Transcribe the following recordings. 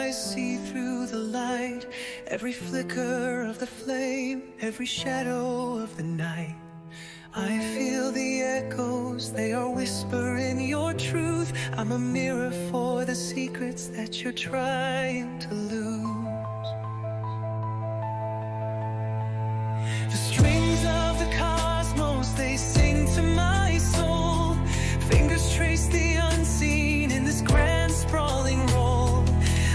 eyes see through the light, every flicker of the flame, every shadow of the night. I feel the echoes, they are whispering your truth. I'm a mirror for the secrets that you're trying to lose. The strings of the cosmos, they sing to my soul. Fingers trace the unseen in this grand sprawling roll.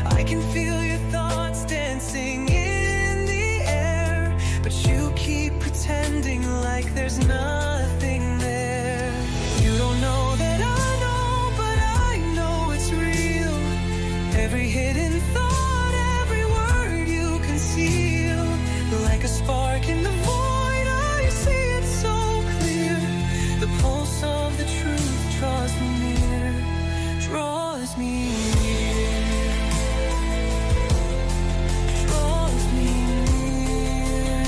I can feel your thoughts dancing in the air, but you keep pretending like there's nothing there. You don't know that I know, but I know it's real. Every hidden thought, every word you conceal, like a spark in the void, I see it so clear. The pulse of the truth draws me near, draws me near, draws me near.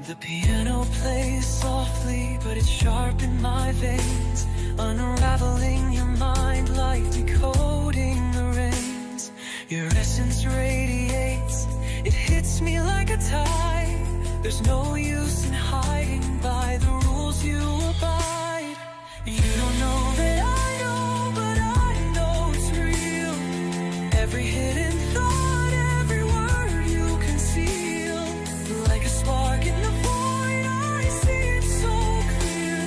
The piano plays softly, but it's sharp in my veins, unraveling your mind like decoding the rains. Your essence radiates, it hits me like a tide. There's no use in hiding by the rules you abide. You don't know that I know, but I know it's real. Every hidden thought, every word you conceal, like a spark in the void, I see it so clear.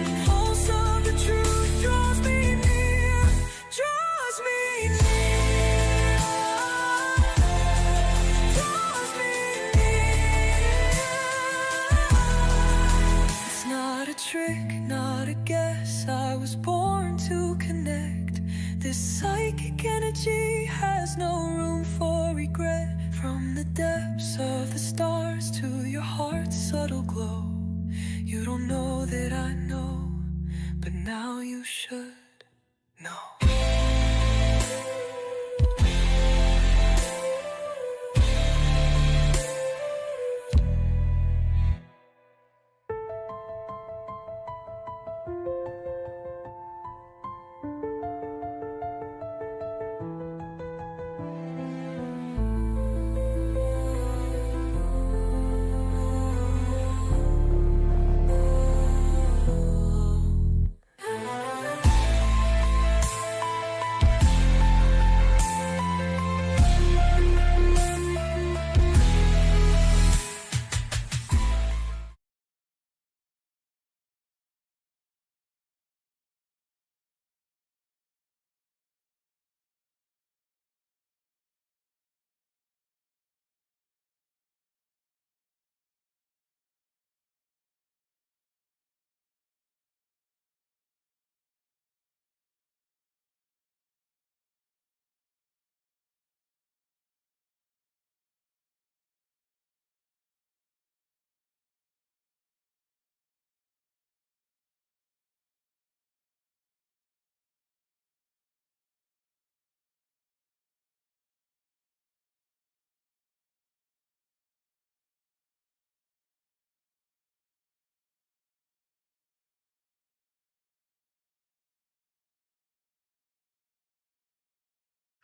The pulse of the truth draws me near, draws me near, draws me near. It's not a trick, not a guess, I was born to connect. This psychic energy has no room for regret. From the depths of the stars to your heart's subtle glow, you don't know that I know, but now you should know.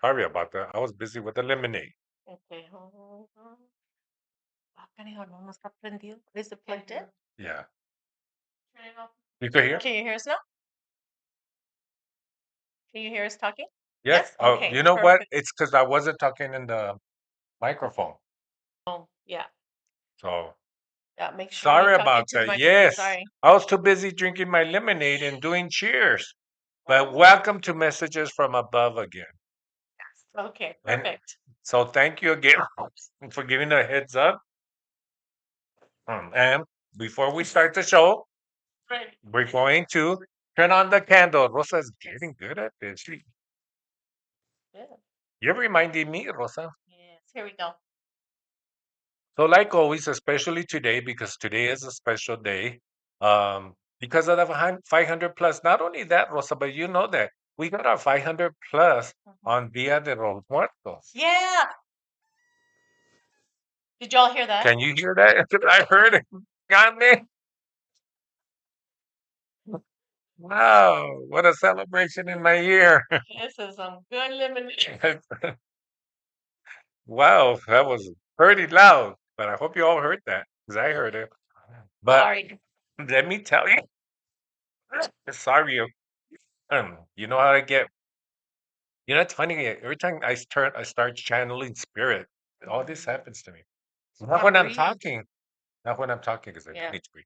Sorry about that. I was busy with the lemonade. Okay, hold on. Canijo, no está prendido. Is it plugged in? Yeah. Turn it off. You can hear? Can you hear us now? Can you hear us talking? Yes. Yes? Oh, Okay, you know what? perfect. It's because I wasn't talking in the microphone. Oh, yeah. So Yeah, make sure you sorry talk about into the that. microphone. Yes. Sorry. I was too busy drinking my lemonade and doing cheers. But Oh, welcome to Messages from Above again. okay, And perfect. so thank you again for giving a heads up. And before we start the show, Right. we're going to turn on the candle. Rosa's getting good at this. Yeah. You're reminding me, Rosa. Yes, here we go. So, like always, especially today, because today is a special day, because of the 500 plus. Not only that, Rosa, but you know that we got our 500 plus on Dia de los Muertos. Yeah. Did y'all hear that? Can you hear that? I heard it. Got me. Wow, what a celebration in my ear. This is some good lemonade. Wow, that was pretty loud, but I hope you all heard that because I heard it. But Sorry. let me tell you, sorry, you know how I get. You know, it's funny. Every time I start channeling spirit. All this happens to me. Not Can't when I'm breathe. talking. Not when I'm talking because I Yeah. need to breathe.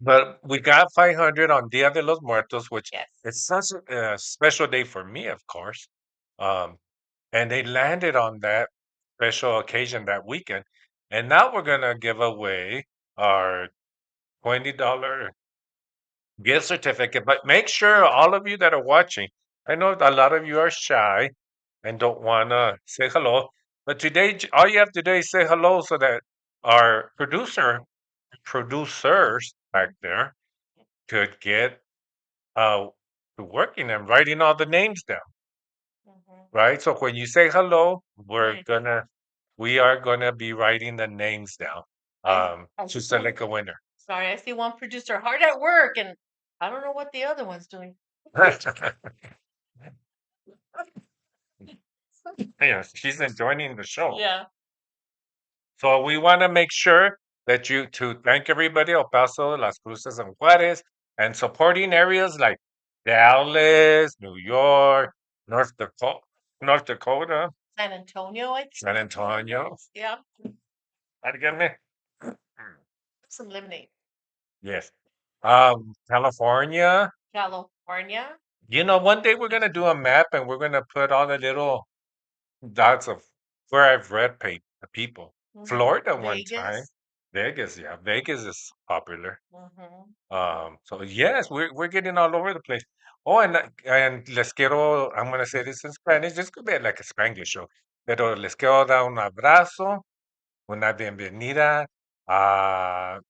But we got 500 on Dia de los Muertos, which Yes. it's such a special day for me, of course. Um, and they landed on that special occasion that weekend. And now we're gonna give away our $20 gift certificate. But make sure all of you that are watching, I know a lot of you are shy and don't wanna say hello. But today, all you have to do is say hello so that our producers back there could get uh to working and writing all the names down, Mhm. right? So when you say hello, Nice. we are gonna be writing the names down I to see select a winner. Sorry, I see one producer hard at work, and I don't know what the other one's doing. Yeah, she's enjoying the show. Yeah. So we want to make sure that you to thank everybody, El Paso, Las Cruces, and Juarez, and supporting areas like Dallas, New York, North Dakota, San Antonio, I think. San Antonio. Yeah. Dígame. Some lemonade. Yes. California. California. You know, one day we're gonna do a map and we're gonna put all the little dots of where I've read people. Mhm. Florida one time. Vegas. Vegas, yeah. Vegas is popular. Mhm. So yes, we're getting all over the place. Oh, and les quiero, I'm gonna say this in Spanish. This could be like a Spanglish show. Pero les quiero dar un abrazo, una bienvenida a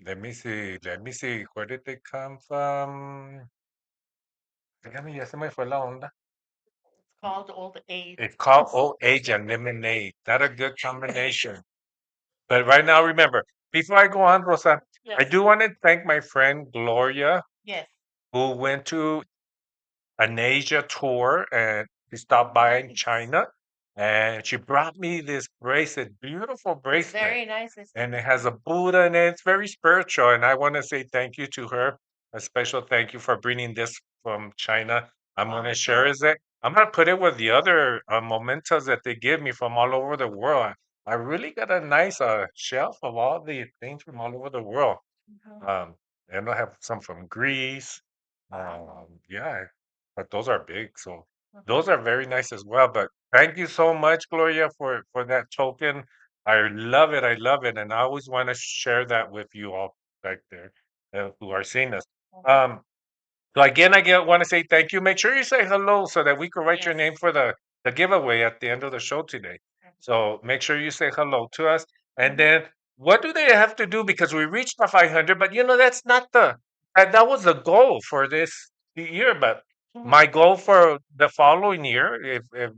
let me see, where did they come from? Dígame, ya se me fue la onda. It's called old age. It's called old age and lemonade. That a good combination. But right now, remember, before I go on, Rosa, I Yes. do want to thank my friend Gloria, Yes. who went to an Asia tour and she stopped by in Nice. China. And she brought me this bracelet, beautiful It's bracelet. very nice. And it has a Buddha in it. It's very spiritual. And I want to say thank you to her. A special thank you for bringing this from China. I'm going to share it. I'm going to put it with the other mementos that they give me from all over the world. I really got a nice shelf of all the things from all over the world. Mhm. And I have some from Greece. Yeah, but those are big. So those are very nice as well. But thank you so much, Gloria, for that token. I love it. I love it. And I always want to share that with you all back there who are seeing us. Um, so again, want to say thank you. Make sure you say hello so that we can write your name for the giveaway at the end of the show today. So make sure you say hello to us. And then what do they have to do? Because we reached the 500, but you know, that's not that was the goal for this year. But my goal for the following year, if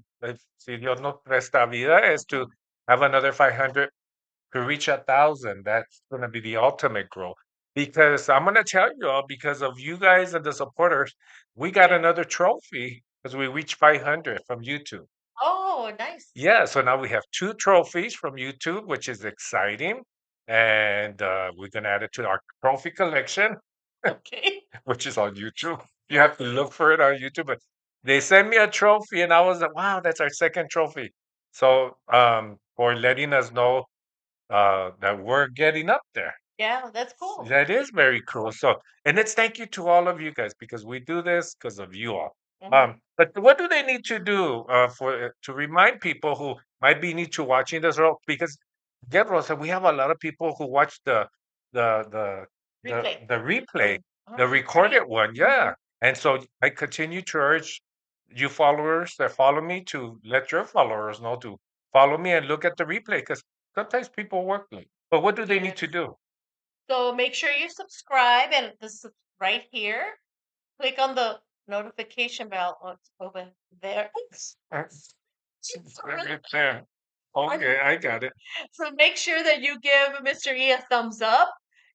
si Dios nos presta vida, is to have another 500 to reach 1,000. That's going to be the ultimate growth. Because I'm going to tell you all, because of you guys and the supporters, we got another trophy because we reached 500 from YouTube. Oh, nice. Yeah, so now we have 2 trophies from YouTube, which is exciting. And we're going to add it to our trophy collection, Okay. which is on YouTube. You have to look for it on YouTube. But they sent me a trophy, and I was like, wow, that's our second trophy. So for letting us know that we're getting up there. Yeah, that's cool. That is very cool. So, and it's thank you to all of you guys because we do this because of you all. But what do they need to do for to remind people who might be need to watching this role? Because get Rosa, we have a lot of people who watch the the Replay. the replay, Oh, the that's recorded great. one. Yeah, and so I continue to urge you followers that follow me to let your followers know to follow me and look at the replay because sometimes people work late. But what do they need to do? So make sure you subscribe, and this is right here. Click on the notification bell. Oh, it's over there. It's right there. Okay, I got it. So make sure that you give Mr. E a thumbs up.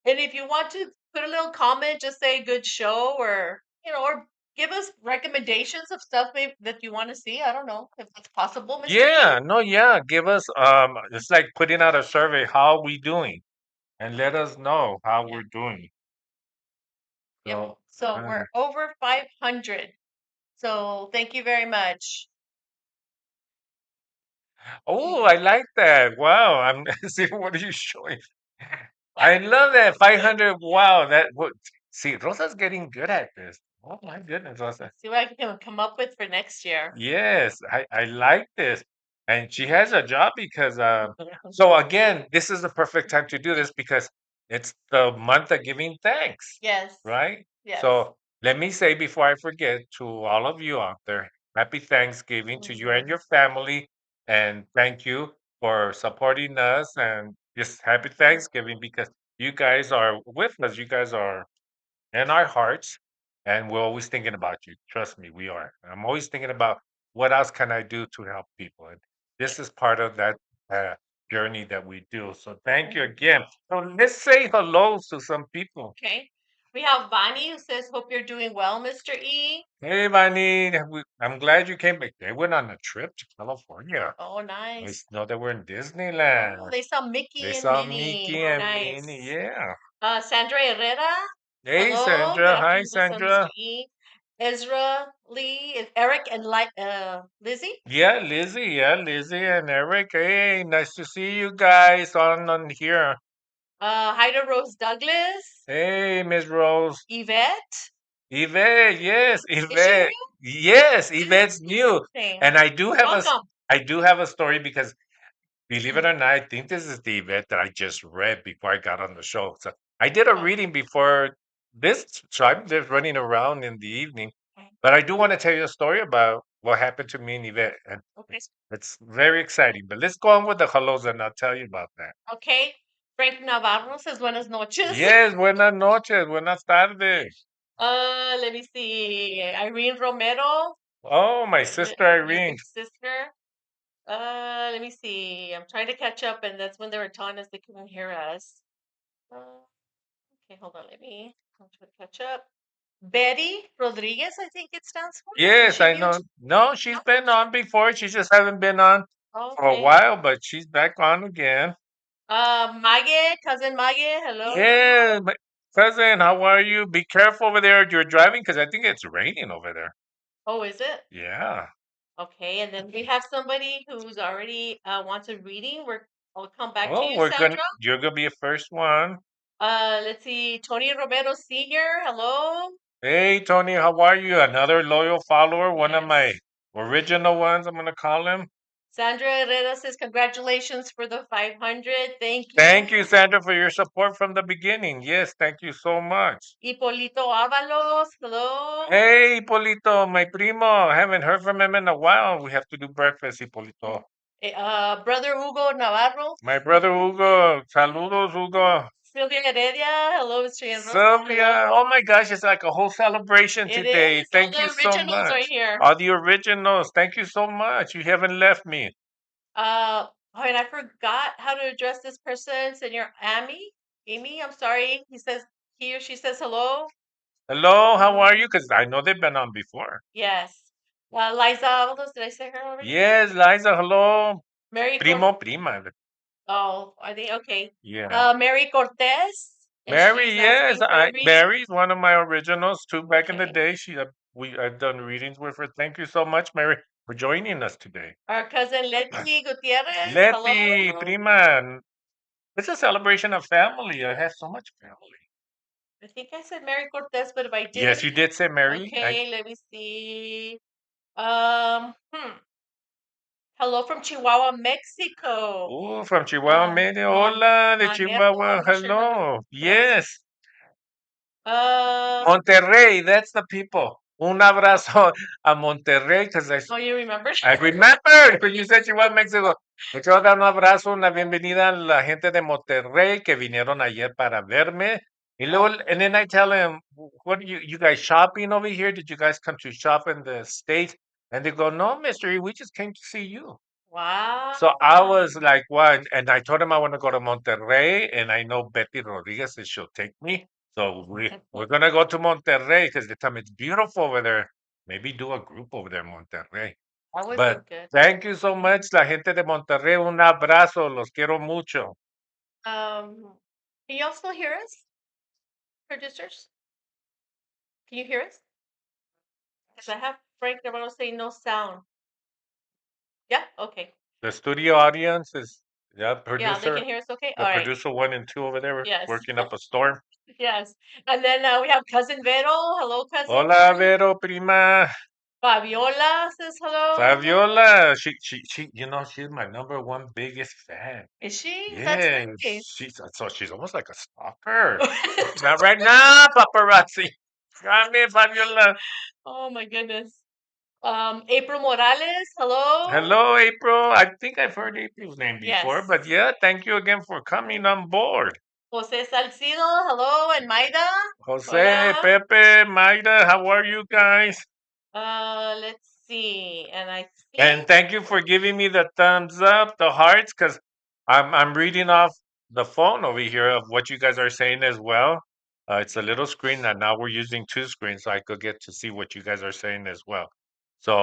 And if you want to put a little comment, just say good show, or or give us recommendations of stuff maybe that you want to see. I don't know if that's possible, Mr. E. Yeah, no, yeah. Give us it's like putting out a survey. How we doing? And let us know how Yeah. we're doing. Yep. So, So we're over 500. So thank you very much. oh, I like that. Wow, I'm see what are you showing? I love that 500. Wow, that what? See, Rosa's getting good at this. Oh my goodness, Rosa. See what I can come up with for next year. Yes, I like this. And she has a job because so again, this is the perfect time to do this because it's the month of giving thanks, Yes. right? Yes. So let me say before I forget to all of you out there, happy Thanksgiving to you and your family. And thank you for supporting us and just happy Thanksgiving because you guys are with us. You guys are in our hearts, and we're always thinking about you. Trust me, we are. I'm always thinking about what else can I do to help people, and this is part of that uh, journey that we do. So thank you again. So let's say hello to some people. Okay. We have Vani who says, "Hope you're doing well, Mr. E." Hey, Vani, I'm glad you came back. They went on a trip to California. Oh, I nice. know they were in Oh, Disneyland. they saw They Mickey and saw Minnie. Mickey and Minnie. Nice. Yeah. Sandra Herrera. Hey, Hello. Good Sandra. Hi, afternoon, Mr. Sandra. E. Ezra Lee, Eric, and Lizzie. Yeah, Lizzie. Yeah, Lizzie and Eric. Hey, nice to see you guys on here. Haida Rose Douglas. Hey, Miss Rose. Yvette. Yvette, yes, Is she Yvette. new? Yes, Yvette's new. Interesting. And Welcome. I do have a story because believe it or not, I think this is the Yvette that I just read before I got on the show. So I did a Oh, reading before this, so I'm just running around in the evening. okay. But I do want to tell you a story about what happened to me and Yvette. And Okay. it's very exciting. But let's go on with the hellos and I'll tell you about that. Okay. Frank Navarro says buenas noches. Yes, buenas noches, buenas tardes. Let me see. Irene Romero, Oh, my sister your Irene. big sister. Let me see. I'm trying to catch up, and that's when they were telling us they couldn't hear us. Okay, hold on. I'm trying to catch up. Betty Rodriguez, I think it stands for. Is Yes, she I new know. too? No, she's been on before. She just hasn't been on for a Okay. while, but she's back on again. Cousin Mage, hello. Yeah, my cousin, how are you? Be careful over there. You're driving because I think it's raining over there. Oh, is it? Yeah. Okay, and then we have somebody who's already wants a reading. I'll come back to Oh, you, Sandra. you're gonna be a first one. Let's see. Tony Romero Sr., hello. Hey, Tony, how are you? Another loyal follower, one of my Yes. original ones, I'm gonna call him. Sandra Herrera says, congratulations for the 500. Thank Thank you. you, Sandra, for your support from the beginning. Yes, thank you so much. Hipolito Avalos, hello. Hey, Polito, my primo. Haven't heard from him in a while. We have to do breakfast, Hipolito. Brother Hugo Navarro. My brother Hugo. Saludos, Hugo. Sylvia Heredia, hello, Mr. Ian Rosa. Sylvia. Hello. Oh my gosh, it's like a whole celebration It today. is. Thank All you the so originals are much. here. All the originals. Thank you so much. You haven't left me. And I forgot how to address this person. Senor Amy, I'm sorry. He or she says hello. Hello, how are you? Because I know they've been on before. Yes. Liza Avalos, did I say her already? Yes, Liza, hello. Mary Primo, prima. Oh, are they okay? Yeah. Mary Cortez, and Mary, she's yes, asking for a reading. Mary's one of my originals too. Back in the Okay. day, I've done readings with her. Thank you so much, Mary, for joining us today. Our cousin Letty Gutierrez, Letty, hello. prima, it's a celebration of family. I have so much family. I think I said Mary Cortez, but if I Yes, didn't, you did say Mary. okay, let me see. Um, hmm. Hello from Chihuahua, Mexico. Oh, from Chihuahua, Medio. Mon Hola, de Manerto, Chihuahua. I'm not sure how to Hello. pronounce it. Yes. Uh, Monterrey, that's the people. Un abrazo a Monterrey because oh, you remember? I remember when you said Chihuahua, México. Le quiero dar un abrazo, una bienvenida a la gente de Monterrey que vinieron ayer para verme. Y luego, and then I tell them, what are you guys shopping over here? Did you guys come to shop in the States? And they go, no, Mr. E, we just came to see you. Wow. So I was like, what? And I told him I want to go to Monterrey, and I know Betty Rodriguez said she'll take me. So we're gonna go to Monterrey because they tell me it's beautiful over there. Maybe do a group over there in Monterrey. That would But be good. thank you so much, la gente de Monterrey. Un abrazo. Los quiero mucho. Can you also hear us, producers? Can you hear us? Because I have Frank Navarro saying no sound. Yeah. Okay. The studio audience is, yeah, Yeah, they producer. can hear us. Okay. The All right. producer 1 and 2 over there Yes. working up a storm. Yes. And then we have cousin Vero. Hello, cousin. Hola, Vero, prima. Fabiola says hello. Fabiola, she, she's my number 1 biggest fan. Is she? Yeah, That's nice. she's almost like a stalker. Not right now, paparazzi. Come here, Fabiola. Oh my goodness. April Morales, hello. Hello, April. I think I've heard April's name before, Yes. but yeah, thank you again for coming on board. Jose Salcido, hello, and Maida. Jose, Hola. Pepe, Maida, how are you guys? Let's see. And I And think thank you for giving me the thumbs up, the hearts, because I'm reading off the phone over here of what you guys are saying as well. It's a little screen, and now we're using 2 screens, so I could get to see what you guys are saying as well. So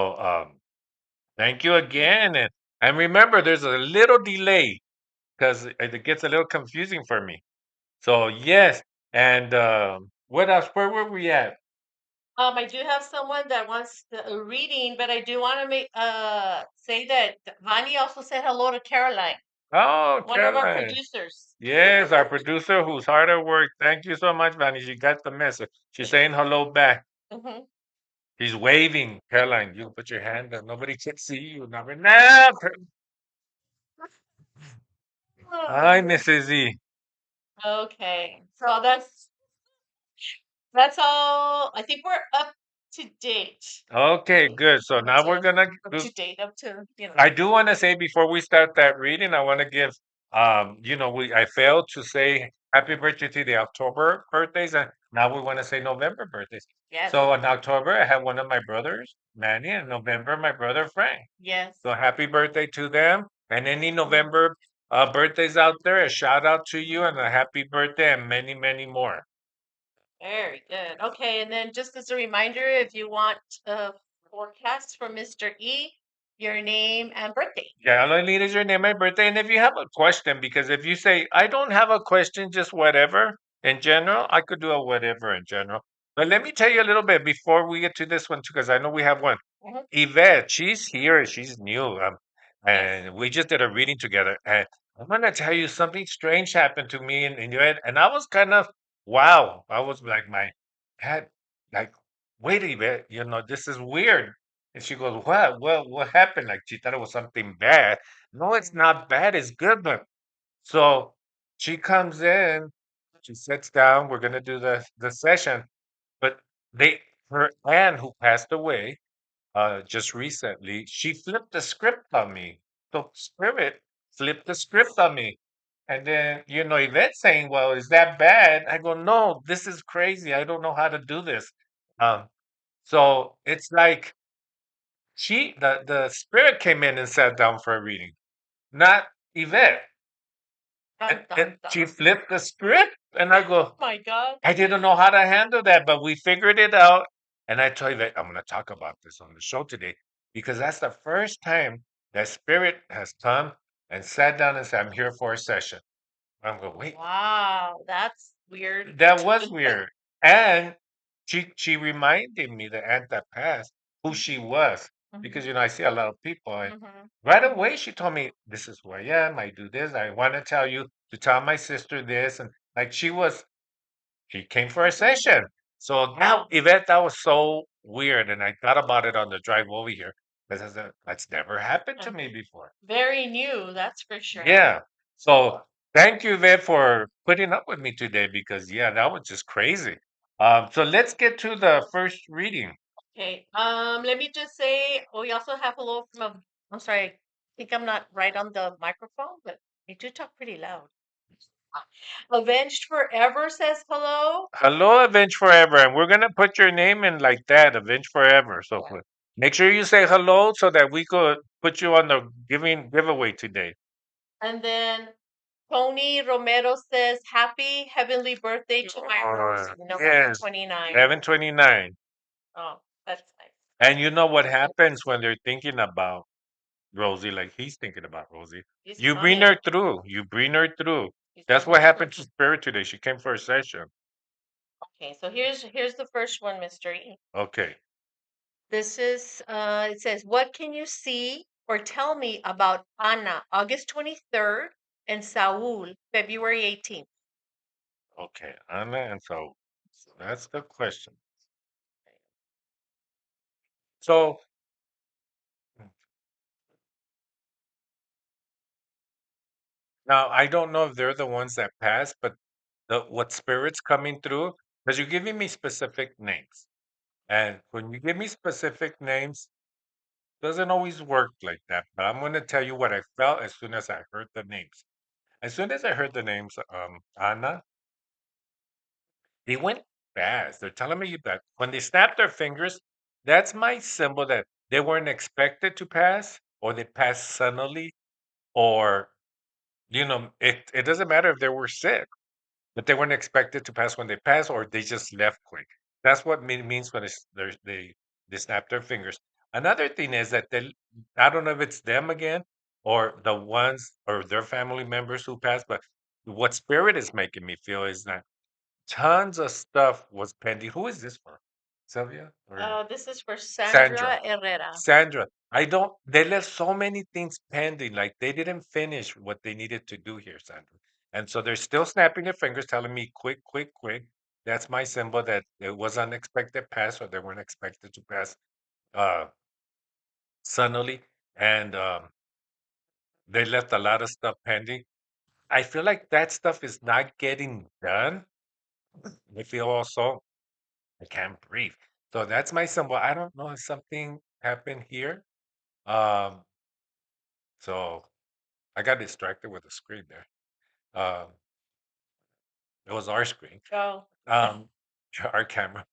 thank you again, and remember, there's a little delay because it gets a little confusing for me. So yes, and what else? Where were we at? I do have someone that wants a reading, but I do want to make say that Vani also said hello to Caroline, Oh, one of our Caroline. producers. Yes, our producer who's hard at work. Thank you so much, Vanny. She got the message. She's saying hello back. Hmm. He's waving. Caroline, you put your hand up. Nobody can see you. Never now. Hi, Mrs. E. Okay, so that's all. I think we're up to date. Okay, good. So now we're gonna Up do. to date, up to I do want to say before we start that reading, I want to give I failed to say happy birthday to the October birthdays, and now we want to say November birthdays. Yes. So in October, I have one of my brothers, Manny, and November, my brother Frank. Yes. So happy birthday to them. And any November birthdays out there, a shout out to you and a happy birthday and many, many more. Very good. Okay, and then just as a reminder, if you want a forecast from Mr. E, your name and birthday. Yeah, all I need is your name and birthday. And if you have a question, because if you say, I don't have a question, just whatever in general, I could do a whatever in general. But let me tell you a little bit before we get to this one, too, because I know we have one. Mhm. Yvette, she's here. She's new. Yes. And we just did a reading together. And I'm going to tell you something strange happened to me and Yvette. And I was kind of, wow. I was like, my head, like, wait, Yvette, this is weird. And she goes, what? What happened? Like she thought it was something bad. No, it's not bad. It's good. But so she comes in, she sits down. We're gonna do the session. But her aunt who passed away just recently, she flipped the script on me. So spirit flipped the script on me. And then, Yvette saying, well, is that bad? I go, no, this is crazy. I don't know how to do this. Um, so it's like the spirit came in and sat down for a reading, not Yvette. Dun, And dun, she dun. flipped the script, and I go, My God. I didn't know how to handle that, but we figured it out. And I told Yvette, I'm going to talk about this on the show today because that's the first time that spirit has come and sat down and said, I'm here for a session. I'm going, wait, Wow, that's weird. that was weird. And she reminded me, the aunt that passed, who she was. Because I see a lot of people. And Mhm. right away she told me, this is who I am. I do this. I want to tell you to tell my sister this. And like she came for a session. So now, Yvette, that was so weird. And I thought about it on the drive over here. Because I said, that's never happened to me before. Very new, that's for sure. Yeah. So thank you, Yvette, for putting up with me today because, yeah, that was just crazy. So let's get to the first reading. Okay. Let me just say, we also have hello from I'm sorry, I think I'm not right on the microphone, but I do talk pretty loud. Avenged Forever says hello. Hello, Avenge Forever. And we're going to put your name in like that, Avenge Forever. So make sure you say hello so that we could put you on the giveaway today. And then Tony Romero says, "Happy heavenly birthday to my Rosie, November Yes, 29." 11:29. Oh, that's nice. And you know what happens when they're thinking about Rosie, like he's thinking about Rosie. She's You bring coming. her through. You bring her through. She's That's coming what through. happened to Spirit today. She came for a session. Okay, so here's the first one, Mystery. Okay. This is it says, "What can you see or tell me about Ana, August 23rd, and Saul, February 18th?" Okay. Anna and so that's the question. So now I don't know if they're the ones that passed, but what spirit's coming through, because you're giving me specific names. And when you give me specific names, doesn't always work like that. But I'm gonna tell you what I felt as soon as I heard the names. As soon as I heard the names, Anna, they went fast. They're telling me that when they snapped their fingers, that's my symbol that they weren't expected to pass, or they passed suddenly, or it doesn't matter if they were sick, but they weren't expected to pass when they passed, or they just left quick. That's what means when they snap their fingers. Another thing is that I don't know if it's them again or the ones or their family members who passed, but what spirit is making me feel is that tons of stuff was pending. Who is this for? Sylvia or This is for Sandra? Sandra Herrera. Sandra, I don't, they left so many things pending. Like they didn't finish what they needed to do here, Sandra. And so they're still snapping their fingers, telling me, quick, quick, quick. That's my symbol that it was unexpected pass or they weren't expected to pass uh, suddenly. And they left a lot of stuff pending. I feel like that stuff is not getting done. I feel also I can't breathe. So that's my symbol. I don't know if something happened here. Um, so I got distracted with the screen there. Um, it was our screen, Oh, um, our camera.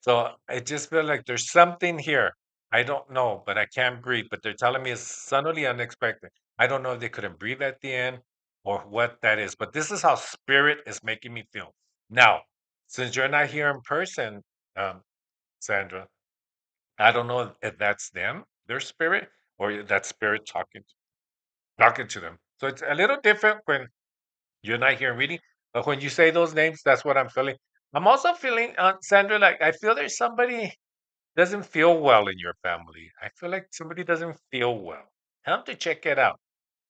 So I just feel like there's something here. I don't know, but I can't breathe. But they're telling me it's suddenly unexpected. I don't know if they couldn't breathe at the end or what that is. But this is how spirit is making me feel. Now, since you're not here in person, um, Sandra, I don't know if that's them, their spirit, or that spirit talking to them. So it's a little different when you're not here reading, but when you say those names, that's what I'm feeling. I'm also feeling, Sandra, like I feel there's somebody doesn't feel well in your family. I feel like somebody doesn't feel well. Tell them to check it out.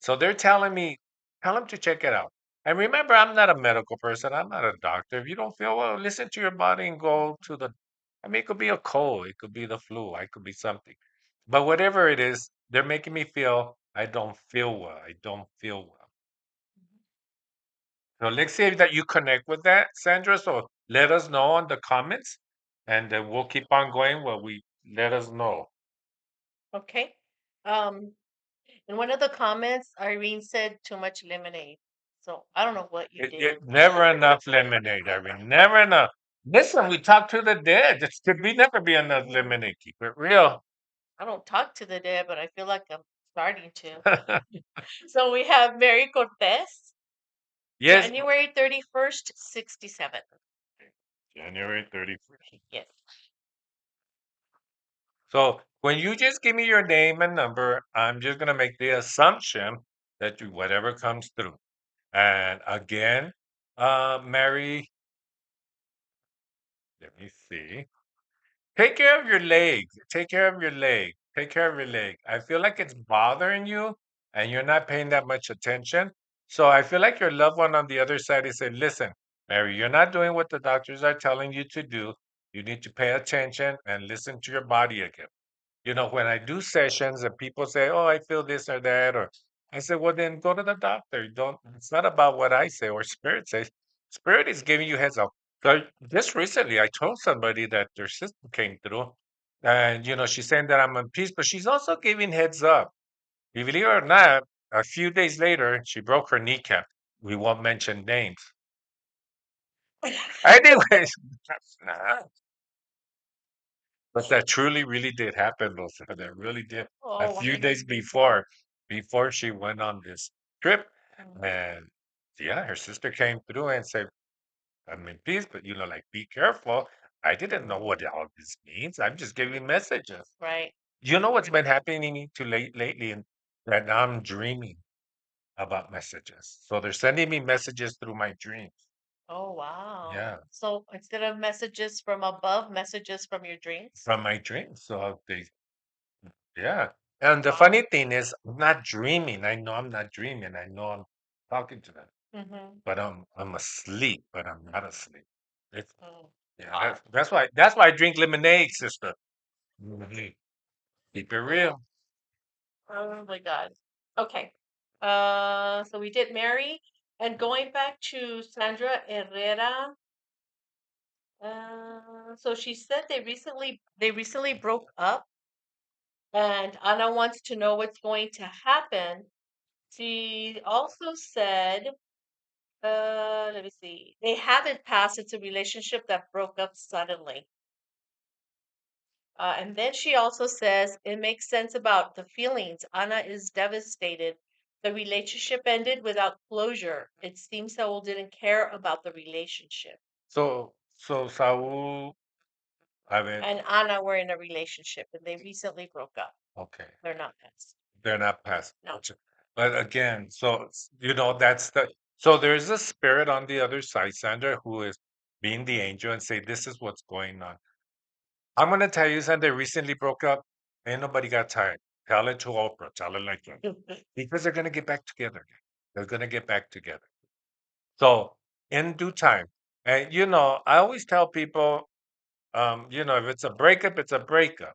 So they're telling me, tell them to check it out. And remember, I'm not a medical person. I'm not a doctor. If you don't feel well, listen to your body and go to the. I mean, it could be a cold, it could be the flu, it could be something. But whatever it is, they're making me feel I don't feel well. I don't feel well. So let's see that you connect with that, Sandra. So let us know on the comments, and then we'll keep on going while we let us know. okay. Um, in one of the comments, Irene said too much lemonade. So I don't know what you did. Never enough lemonade. I mean, never enough. Listen, we talk to the dead. It could be never be enough lemonade. Keep it real. I don't talk to the dead, but I feel like I'm starting to. So we have Mary Cortez, Yes. January 31st, 67. January 31st. Yes. So when you just give me your name and number, I'm just gonna make the assumption that you whatever comes through. And again, Mary, let me see. Take care of your leg. Take care of your leg. Take care of your leg. I feel like it's bothering you and you're not paying that much attention. So I feel like your loved one on the other side is saying, listen, Mary, you're not doing what the doctors are telling you to do. You need to pay attention and listen to your body again. When I do sessions and people say, "Oh, I feel this or that," or I say, "Well, then go to the doctor. Don't. It's not about what I say or Spirit says. Spirit is giving you heads up." So just recently, I told somebody that their sister came through, and she's saying that I'm in peace, but she's also giving heads up. Believe it or not, a few days later, she broke her kneecap. We won't mention names. Anyways, but that truly, really did happen, Rosa. That really did. A Oh, few wow. days before she went on this trip, Mhm. and Yeah, her sister came through and said, I'm in peace, but like, be careful. I didn't know what all this means. I'm just giving messages. Right. You know what's been happening to lately, and that now I'm dreaming about messages. So they're sending me messages through my dreams. Oh, wow. Yeah, So instead of messages from above, messages from your dreams? from my dreams. So yeah. And the Wow. funny thing is, I'm not dreaming. I know I'm not dreaming. I know I'm talking to them, Mm-hmm. but I'm asleep, but I'm not asleep. It's Mm. yeah. Wow. That's why I drink lemonade, sister. Mhm. Keep it real. Oh my God. Okay. So we did Mary, and going back to Sandra Herrera. So she said they recently broke up, and Anna wants to know what's going to happen. She also said, let me see, they haven't passed. It's a relationship that broke up suddenly. And then she also says it makes sense about the feelings. Anna is devastated. The relationship ended without closure. It seems Saul didn't care about the relationship. So Saul, I mean, And Anna were in a relationship and they recently broke up. okay. They're not past. They're not past. No. But again, so that's so there's a spirit on the other side, Sandra, who is being the angel and say, this is what's going on. I'm gonna tell you, Sandra, they recently broke up. Ain't nobody got tired. Tell it to Oprah. Tell it like that. Because they're gonna get back together. They're gonna get back together. So in due time. And I always tell people, if it's a breakup, it's a breakup.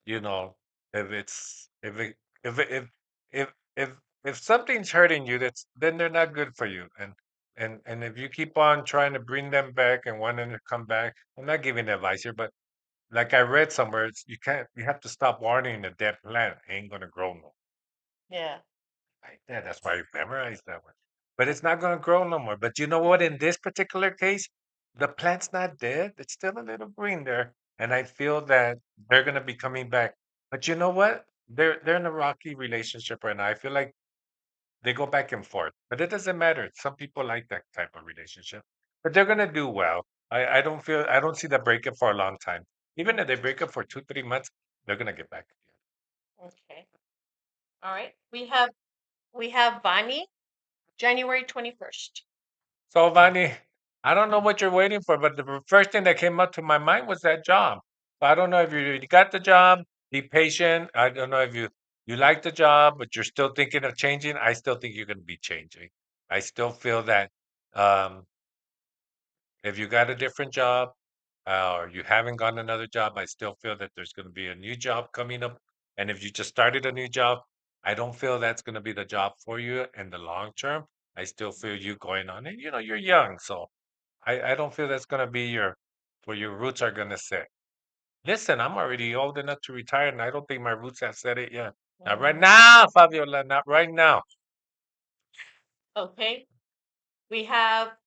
you know if it's if if if something's hurting you, then they're not good for you. And if you keep on trying to bring them back and wanting to come back, I'm not giving advice here, but like I read somewhere, you have to stop watering a dead plant. It ain't gonna grow no Yeah. like that. That's why I memorized that one. But it's not gonna grow no more. But you know what? In this particular case, the plant's not dead. It's still a little green there. And I feel that they're gonna be coming back. But you know what? They're in a rocky relationship right now. I feel like they go back and forth. But it doesn't matter. Some people like that type of relationship. But they're gonna do well. I don't see the breakup for a long time. Even if they break up for 2, 3 months, they're gonna get back together. Okay. All right. We have Vani, January 21st. So, Vani, I don't know what you're waiting for, but the first thing that came up to my mind was that job. So I don't know if you already got the job. Be patient. I don't know if you like the job, but you're still thinking of changing. I still think you're going to be changing. I still feel that um, if you got a different job or you haven't gotten another job, I still feel that there's going to be a new job coming up. And if you just started a new job, I don't feel that's going to be the job for you in the long term. I still feel you going on. And you're young, so I don't feel that's gonna be where your roots are gonna set. Listen, I'm already old enough to retire, and I don't think my roots have set it yet. Not right Mm. now, Fabiola. Not right now. Okay. We have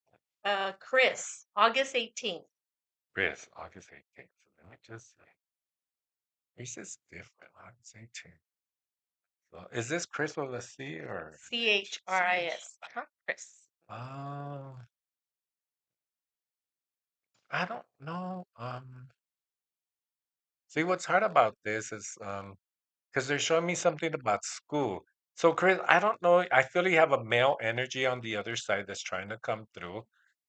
Chris, August 18th. Chris, August 18th. So let me just say, Chris is different. August 18th. So is this Chris with a C or Chris. Chris. uh I don't know. See, what's hard about this is because they're showing me something about school. So, Chris, I don't know. I feel you have a male energy on the other side that's trying to come through.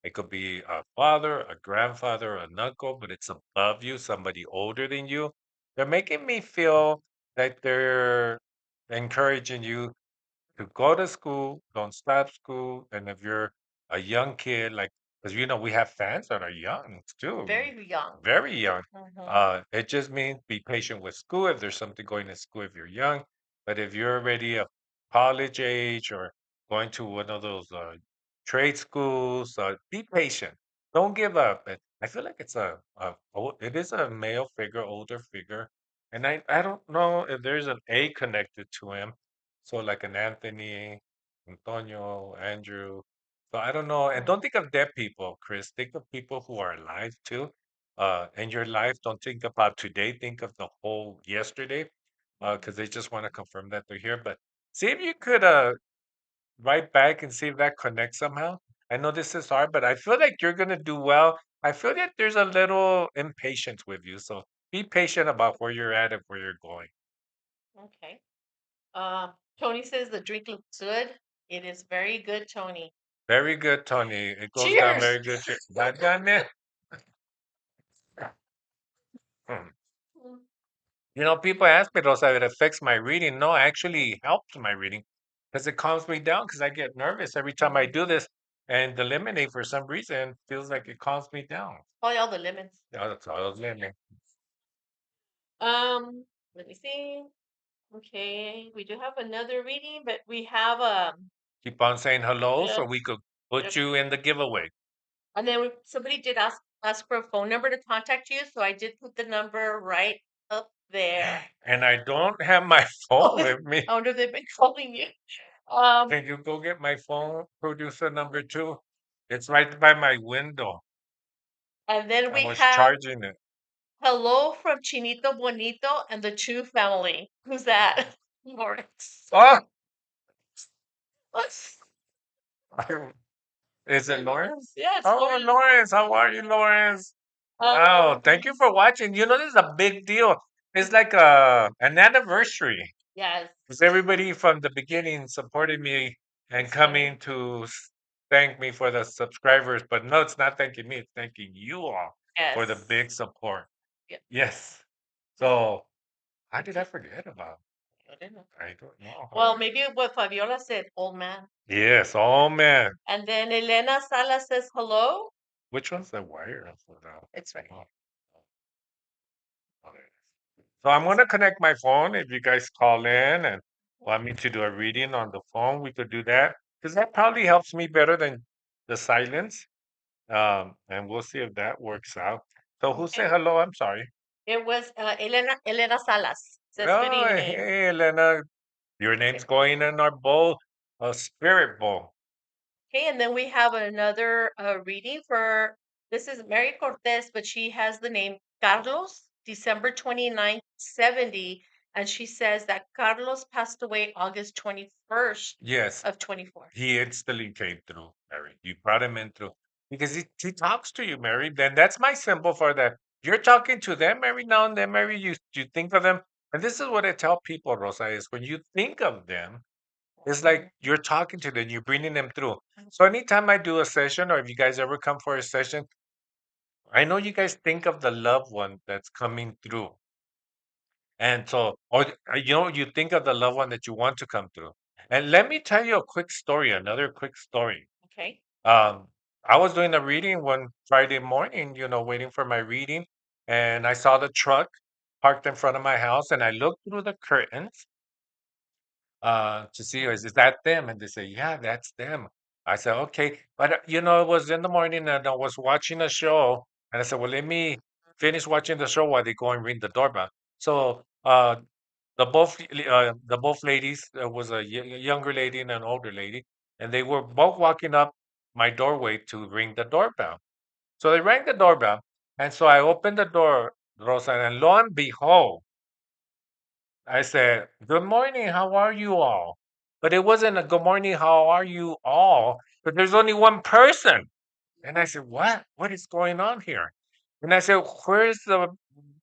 It could be a father, a grandfather, an uncle, but it's above you, somebody older than you. They're making me feel that they're encouraging you to go to school, don't stop school. And if you're a young kid, like, because we have fans that are young too, Very young. very young. Hmm. It just means be patient with school if there's something going to school if you're young. But if you're already a college age or going to one of those trade schools, be patient. Don't give up. And I feel like it is a male figure, older figure. And I don't know if there's an A connected to him. So like an Anthony, Antonio, Andrew. So I don't know. And don't think of dead people, Chris. Think of people who are alive too. In your life, don't think about today. Think of the whole yesterday, Hmm. because they just want to confirm that they're here. But see if you could write back and see if that connects somehow. I know this is hard, but I feel like you're gonna do well. I feel that there's a little impatience with you, so be patient about where you're at and where you're going. Okay. Tony says the drink looks good. It is very good, Tony. Very good, Tony. It goes down Cheers. very good. That done it. Hmm. Mm. You know, people ask me, Rosa, it affects my reading. No, it actually helps my reading because it calms me down because I get nervous every time I do this. And the lemonade, for some reason, feels like it calms me down. Probably all the lemons. Yeah, that's all those lemon. Let me see. Okay, we do have another reading, but we have Keep on saying hello so yes, we could yep. put you in the giveaway. And then somebody did ask for a phone number to contact you, so I did put the number right up there. And I don't have my phone with me. I wonder if they've been calling you. Can you go get my phone, producer number 2? It's right by my window. And then I we was have charging it. hello from Chinito Bonito and the Chu family. Who's that? Lawrence. Oh, What's- is it Lawrence? Yeah, it's Oh, Lawrence. Lawrence, how are you, Lawrence? Oh, thank you for watching. You know, this is a big deal. It's like an anniversary. Yes. Because everybody from the beginning supported me and That's coming to thank me for the subscribers. But no, it's not thanking me, it's thanking you all for the Yes. big support. Yeah. Yes. So, how did I forget about? I don't know. I don't know. Well, maybe what Fabiola said, old man. Yes. Oh man. And then Elena Sala says hello. Which one's the wire? For that? It's right. Oh, oh, there it is. So I'm gonna connect my phone. If you guys call in and want me to do a reading on the phone, we could do that because that probably helps me better than the silence. And we'll see if that works out. So who said hello? I'm sorry. It was Elena Salas. Says good Oh, evening. hey, Elena. Your name's going in our bowl, a spirit bowl. Okay, and then we have another reading for this is Mary Cortez, but she has the name Carlos, December 29th, 70. And she says that Carlos passed away August 21st Yes, of 24. he instantly came through, Mary. You brought him in through because he talks to you, Mary. Then that's my symbol for that. You're talking to them every now and then, Mary. You think of them. And this is what I tell people, Rosa, is when you think of them, it's like you're talking to them, you're bringing them through. So anytime I do a session, or if you guys ever come for a session, I know you guys think of the loved one that's coming through. And so, or you know, you think of the loved one that you want to come through. And let me tell you a quick story, another quick story. Okay. I was doing a reading one Friday morning, you know, waiting for my reading, and I saw the truck parked in front of my house, and I looked through the curtains to see is that them, and they say, yeah, that's them. I said, okay, but you know, it was in the morning, and I was watching a show, and I said, well, let me finish watching the show while they go and ring the doorbell. So the both ladies, there was a younger lady and an older lady, and they were both walking up my doorway to ring the doorbell. So they rang the doorbell, and so I opened the door, Rosa, and lo and behold, I said, "Good morning, how are you all?" But it wasn't a good morning, how are you all? But there's only one person. And I said, "What? What is going on here?" And I said, "Where's the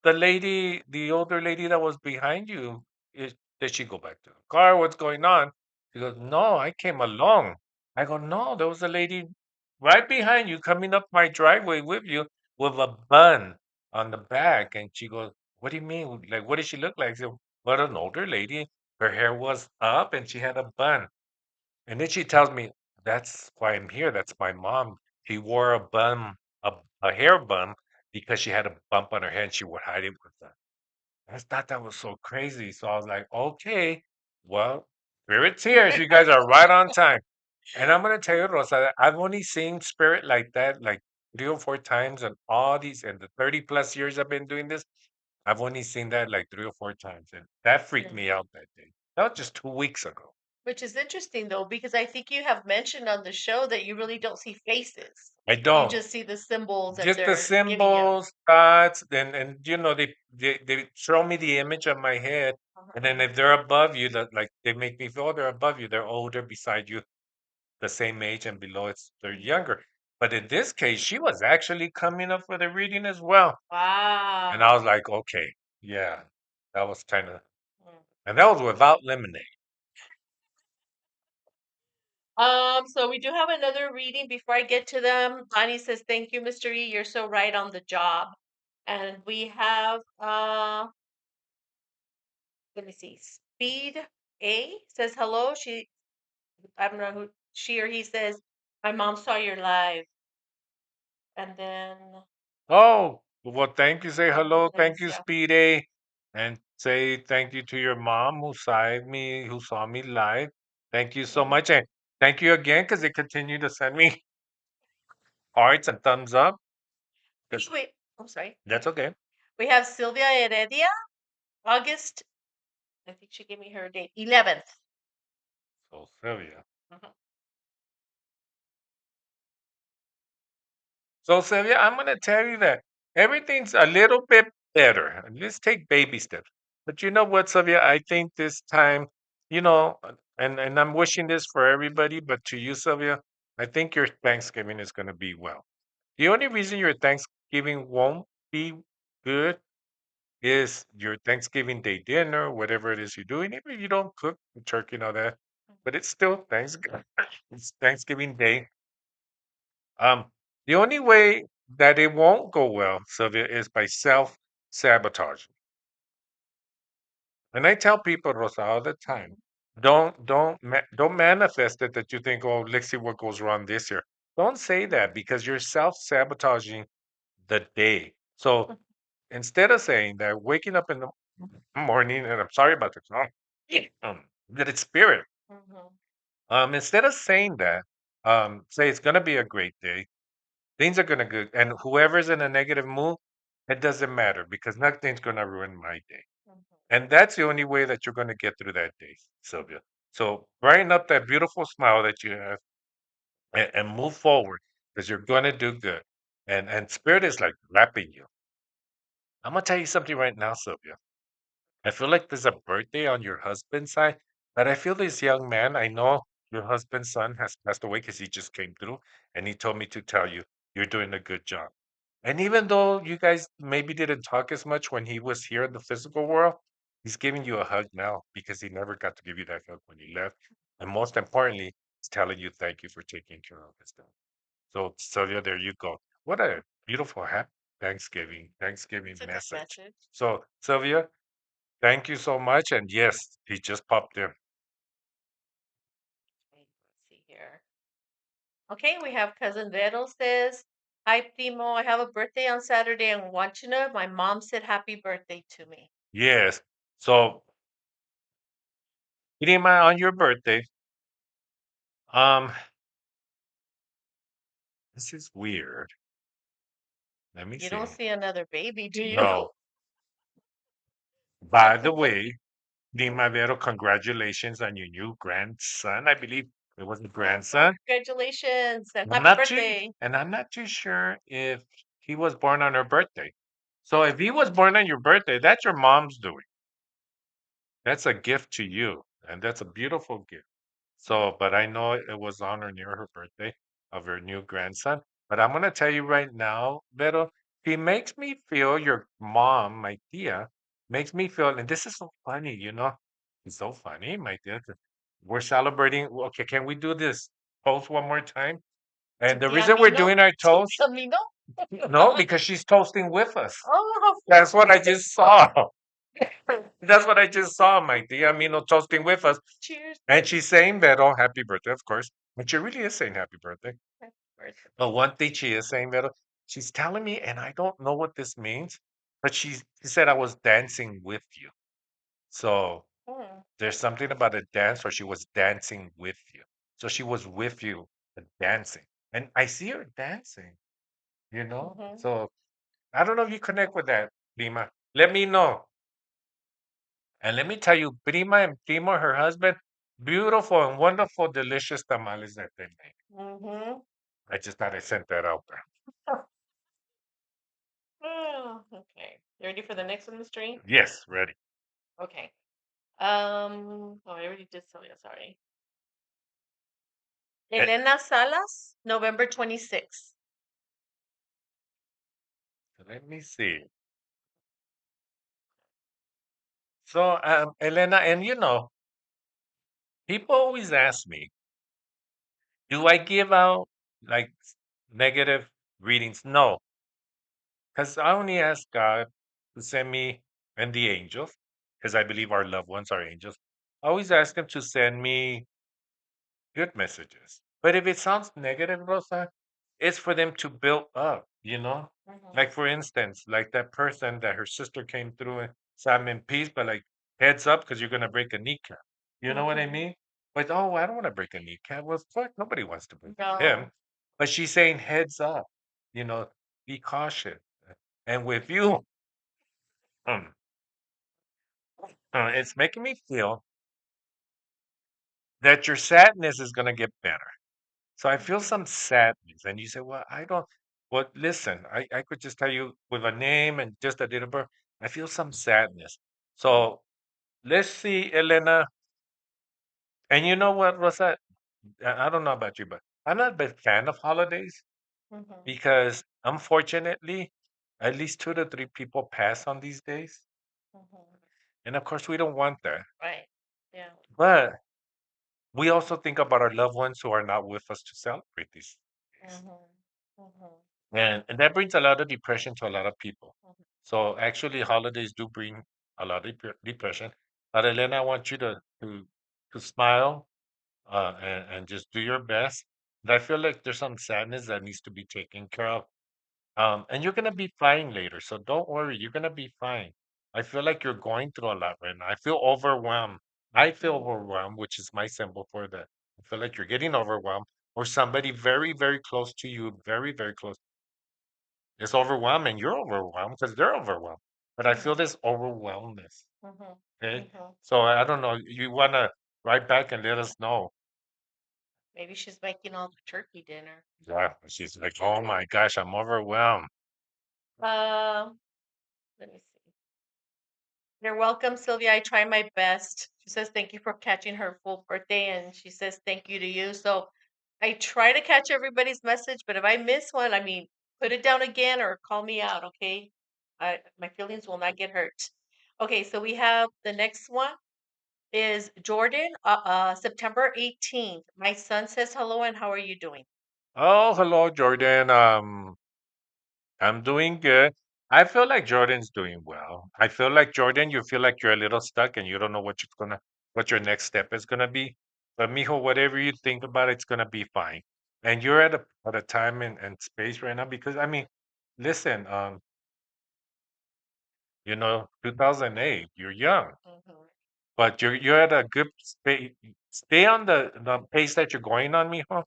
lady, the older lady that was behind you? Did she go back to the car? What's going on?" She goes, "No, I came along." I go, "No, there was a lady right behind you coming up my driveway with you with a bun on the back." And she goes, "What do you mean? Like, what did she look like?" I said, "Well, an older lady. Her hair was up and she had a bun." And then she tells me, "That's why I'm here. That's my mom. She wore a bun, a hair bun, because she had a bump on her head and she would hide it with that." I just thought that was so crazy. So I was like, okay, well, spirit's here. You guys are right on time. And I'm gonna tell you, Rosa, that I've only seen spirit like that like 3 or 4 times in all these in the 30 plus years I've been doing this. I've only seen that like 3 or 4 times. And that freaked Yeah. me out that day. That was just 2 weeks ago. Which is interesting though, because I think you have mentioned on the show that you really don't see faces. I You don't. just see the symbols that Just the they're giving you. symbols, thoughts, and you know, they show me the image of my head, and then if they're above you, that like they make me feel, oh, they're above you, they're older beside you. the same age and below they're younger. But in this case, she was actually coming up with a reading as well. And I Wow. was like, okay, yeah, that was kind of, Mm. and that was without lemonade. So we do have another reading before I get to them. Bonnie says, "Thank you, Mr. E. You're so right on the job." And we have let me see. Speed A says hello. I don't know who she or he says, "My mom saw your live." And then Oh, well, thank you. Say hello. let me Thank see. you, Speedy. And say thank you to your mom who saw me live. Thank you so Mhm. much. And thank you again because they continue to send me hearts and thumbs up. 'Cause Wait, I'm sorry. that's okay. We have Sylvia Heredia, August. I think she gave me her date, 11th. So, Sylvia. Mhm. So, Sylvia, I'm going to tell you that everything's a little bit better. Let's take baby steps. But you know what, Sylvia? I think this time, and I'm wishing this for everybody, but to you, Sylvia, I think your Thanksgiving is going to be well. The only reason your Thanksgiving won't be good is your Thanksgiving Day dinner, whatever it is you're doing. Even if you don't cook the turkey and all that, but it's still Thanksgiving. It's Thanksgiving Day. The only way that it won't go well, Sylvia, is by self-sabotage. And I tell people, Rosa, all the time, don't manifest it that you think, oh, let's see what goes wrong this year. Don't say that because you're self-sabotaging the day. So instead of saying that, waking up in the morning, and I'm sorry about the that it's spirit. Mhm. Instead of saying that, say it's gonna be a great day. Things are gonna go, and whoever's in a negative mood, it doesn't matter because nothing's gonna ruin my day. Mhm. And that's the only way that you're gonna get through that day, Sylvia. So brighten up that beautiful smile that you have and move forward because you're gonna do good. And spirit is like wrapping you. I'm gonna tell you something right now, Sylvia. I feel like there's a birthday on your husband's side, but I feel this young man, I know your husband's son has passed away because he just came through and he told me to tell you, you're doing a good job. And even though you guys maybe didn't talk as much when he was here in the physical world, he's giving you a hug now because he never got to give you that hug when he left. And most importantly, he's telling you thank you for taking care of his dad. So, Sylvia, there you go. What a beautiful happy Thanksgiving It's a good message. message. So, Sylvia, thank you so much. And yes, he just popped in. Okay, let's see here. Okay, we have cousin Vero says, "Hi Primo, I have a birthday on Saturday and want you to know my mom said happy birthday to me." Yes. So, Irima, on your birthday, um, this is weird. Let me You don't see. see another baby, do you? No. By the way, Lima Vero, congratulations on your new grandson. I believe it was a grandson. Congratulations and I'm happy not too, birthday. and I'm not too sure if he was born on her birthday. So if he was born on your birthday, that's your mom's doing. That's a gift to you, and that's a beautiful gift. So, but I know it was on or near her birthday of her new grandson. But I'm gonna tell you right now, Vero, he makes me feel your mom, my tia, makes me feel, and this is so funny, It's so funny, my tia. 'Cause we're celebrating. Okay, can we do this toast one more time? Tu And the tía reason we're Mino? doing our Tu toast, tía Mino? no, because she's toasting with us. Oh, That's what I just saw. That's what I just saw, my tia Mino toasting with us. cheers. And she's saying Vero, happy birthday, of course. But she really is saying happy birthday. Happy birthday. But one thing she is saying, Vero, she's telling me, and I don't know what this means, but she said I was dancing with you. So Hmm. there's something about a dance where she was dancing with you. So she was with you dancing. And I see her dancing. Mhm. So I don't know if you connect with that, Prima. Let me know. And let me tell you, Prima and Primo, her husband, beautiful and wonderful, delicious tamales that they make. Mhm. I just thought I sent that out there. Oh, okay. You ready for the next one, Mr. E? Yes, ready. Okay. Oh, I already did Sylvia, sorry. Eh, Elena Salas, November 26th. Let me see. So, Elena, and people always ask me, do I give out like negative readings? No, because I only ask God to send me and the angels, because I believe our loved ones are angels. I always ask Him to send me good messages. But if it sounds negative, Rosa, it's for them to build up. Like, for instance, like that person that her sister came through and said, I'm in peace, but like, heads up, because you're going to break a kneecap. You know what I Mm-hmm. mean? But, oh, I don't want to break a kneecap. Well, fuck, nobody wants to break him. No. But she's saying, heads up, you know, be cautious. And with you, um, it's making me feel that your sadness is going to get better. So I feel Mm-hmm. some sadness. And you say, well, I don't. Well, listen, I could just tell you with a name and just a date of birth, I feel some sadness. So let's see, Elena. And you know what, Rosa? I don't know about you, but I'm not a big fan of holidays Mm-hmm. because unfortunately, at least 2 to 3 people pass on these days. Mm-hmm. And of course, we don't want that. Right. Yeah. But we also think about our loved ones who are not with us to celebrate these days. Mm-hmm. Mm-hmm. And that brings a lot of depression to a lot of people. Mm-hmm. So actually, holidays do bring a lot of depression. But Elena, I want you to smile and just do your best. And I feel like there's some sadness that needs to be taken care of. And you're gonna be fine later, so don't worry. You're gonna be fine. I feel like you're going through a lot right now. I feel overwhelmed. I feel Mm-hmm. overwhelmed, which is my symbol for that. I feel like you're getting overwhelmed, or somebody very, very close to you, very, very close it's overwhelming. You're overwhelmed because they're overwhelmed. But I feel Mm-hmm. this overwhelmness. Mm-hmm. Okay. Mm-hmm. So I don't know. You want to write back and let us know. Maybe she's making all the turkey dinner. Yeah. She's like, oh my gosh, I'm overwhelmed. Um, Let me see. You're welcome, Sylvia. I try my best. She says thank you for catching her full birthday, and she says thank you to you. So I try to catch everybody's message, but if I miss one, I mean, put it down again or call me out, okay? My feelings will not get hurt. Okay, so we have the next one is Jordan, September 18th. My son says hello, and how are you doing? Oh, hello, Jordan. I'm doing good. I feel like Jordan's doing well. I feel like Jordan, you feel like you're a little stuck and you don't know what your next step is gonna be. But mijo, whatever you think about, it's gonna be fine. And you're at a time and space right now because I mean, listen, 2008, you're young, Hmm. but you're at a good space. Stay on the pace that you're going on, mijo.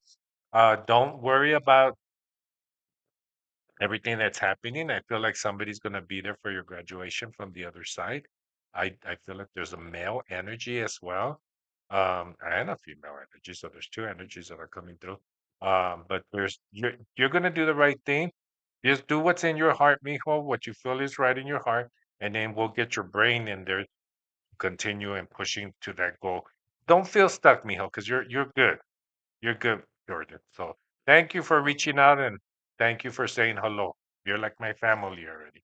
Don't worry about everything that's happening. I feel like somebody's going to be there for your graduation from the other side. I feel like there's a male energy as well, and a female energy. So there's two energies that are coming through. But you're going to do the right thing. Just do what's in your heart, mijo. What you feel is right in your heart, and then we'll get your brain in there to continue and pushing to that goal. Don't feel stuck, mijo, because you're good. You're good, Jordan. So thank you for reaching out and thank you for saying hello. You're like my family already.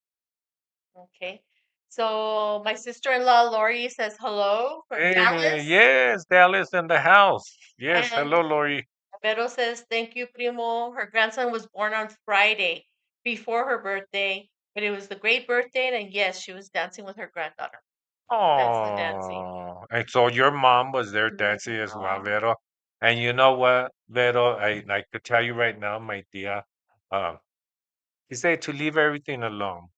Okay. So my sister-in-law Lori says hello from Hey, Dallas. yes, Dallas in the house. Yes, And hello, Lori. Vero says, thank you, Primo. Her grandson was born on Friday before her birthday, but it was the great birthday. And yes, she was dancing with her granddaughter. That's the dancing. Oh, and so your mom was there dancing as well, Mhm. Vero. And you know what, Vero, I could tell you right now, my dear, um, he said to leave everything alone.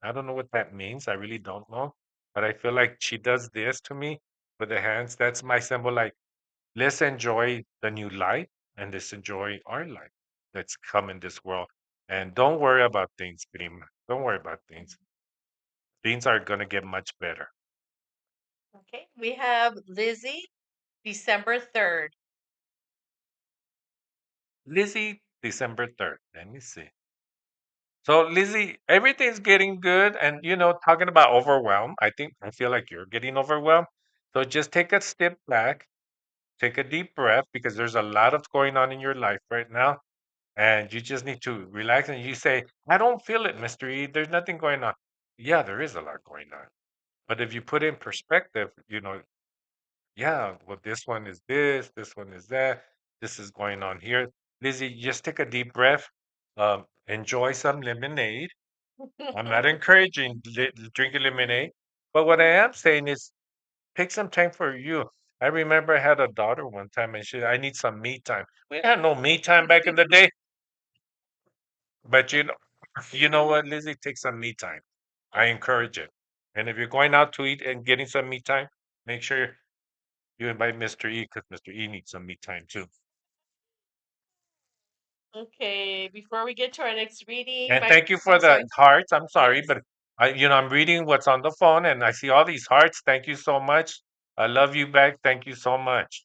I don't know what that means. I really don't know. But I feel like she does this to me with the hands. That's my symbol. Like, let's enjoy the new life and let's enjoy our life that's come in this world. And don't worry about things, prima. Don't worry about things. Things are going to get much better. Okay. We have Lizzie, December 3rd. Lizzie, December 3rd. Let me see. So, Lizzie, everything's getting good. And, talking about overwhelm, I feel like you're getting overwhelmed. So just take a step back take a deep breath because there's a lot that's going on in your life right now. And you just need to relax and you say, I don't feel it, Mr. E. There's nothing going on. Yeah, there is a lot going on. But if you put in perspective, yeah, well, this one is this one is that, this is going on here. Lizzie, just take a deep breath. Enjoy some lemonade. I'm not encouraging drinking lemonade, but what I am saying is take some time for you. I remember I had a daughter one time and I need some me time. We had no me time back in the day, but you know what, Lizzie, take some me time. I encourage it. And if you're going out to eat and getting some me time, make sure you invite Mr. E because Mr. E needs some me time too. Okay, before we get to our next reading, And thank you for I'm the sorry. hearts. I'm sorry, Yes. but I'm reading what's on the phone and I see all these hearts. Thank you so much. I love you back. Thank you so much.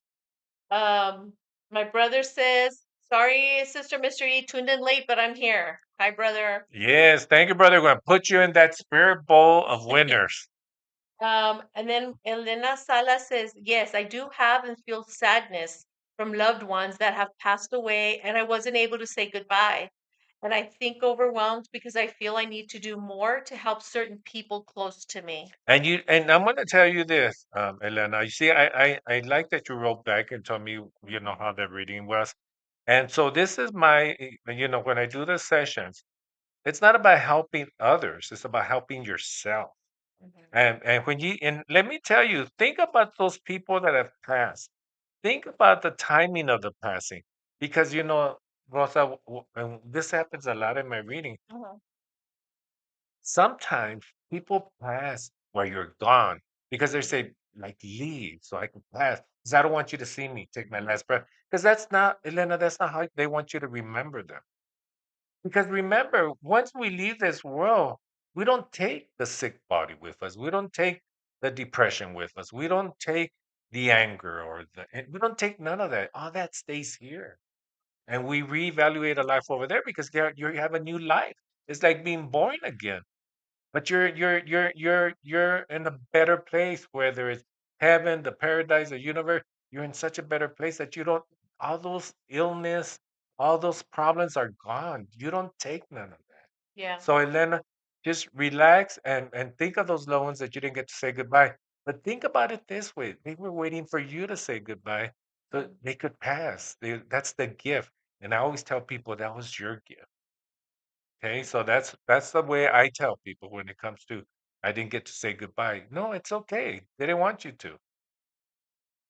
Um, my brother says, sorry, Sister Mr. E, tuned in late, but I'm here. Hi, brother. Yes, thank you, brother. We're gonna put you in that spirit bowl of winners. And then Elena Sala says, yes, I do have and feel sadness from loved ones that have passed away, and I wasn't able to say goodbye. And I think overwhelmed because I feel I need to do more to help certain people close to me. And I'm gonna tell you this, Elena. You see, I like that you wrote back and told me, how the reading was. And so this is when I do the sessions, it's not about helping others, it's about helping yourself. Mhm. And let me tell you, think about those people that have passed. Think about the timing of the passing, because Rosa, and this happens a lot in my reading. Mhm. Sometimes people pass while you're gone because they Mhm. say, like, leave so I can pass. Because I don't want you to see me take my last breath. Because that's not, Elena, that's not how they want you to remember them. Because remember, once we leave this world, we don't take the sick body with us. We don't take the depression with us. We don't take the anger we don't take none of that. All that stays here. And we reevaluate a life over there because you have a new life. It's like being born again. But you're in a better place, whether it's heaven, the paradise, the universe. You're in such a better place that you don't all those illness, all those problems are gone. You don't take none of that. Yeah. So Elena, just relax and think of those loved ones that you didn't get to say goodbye. But think about it this way: they were waiting for you to say goodbye, so Mhm. they could pass. That's the gift. And I always tell people that was your gift. Okay, so that's the way I tell people when it comes to I didn't get to say goodbye. No, it's okay. They didn't want you to.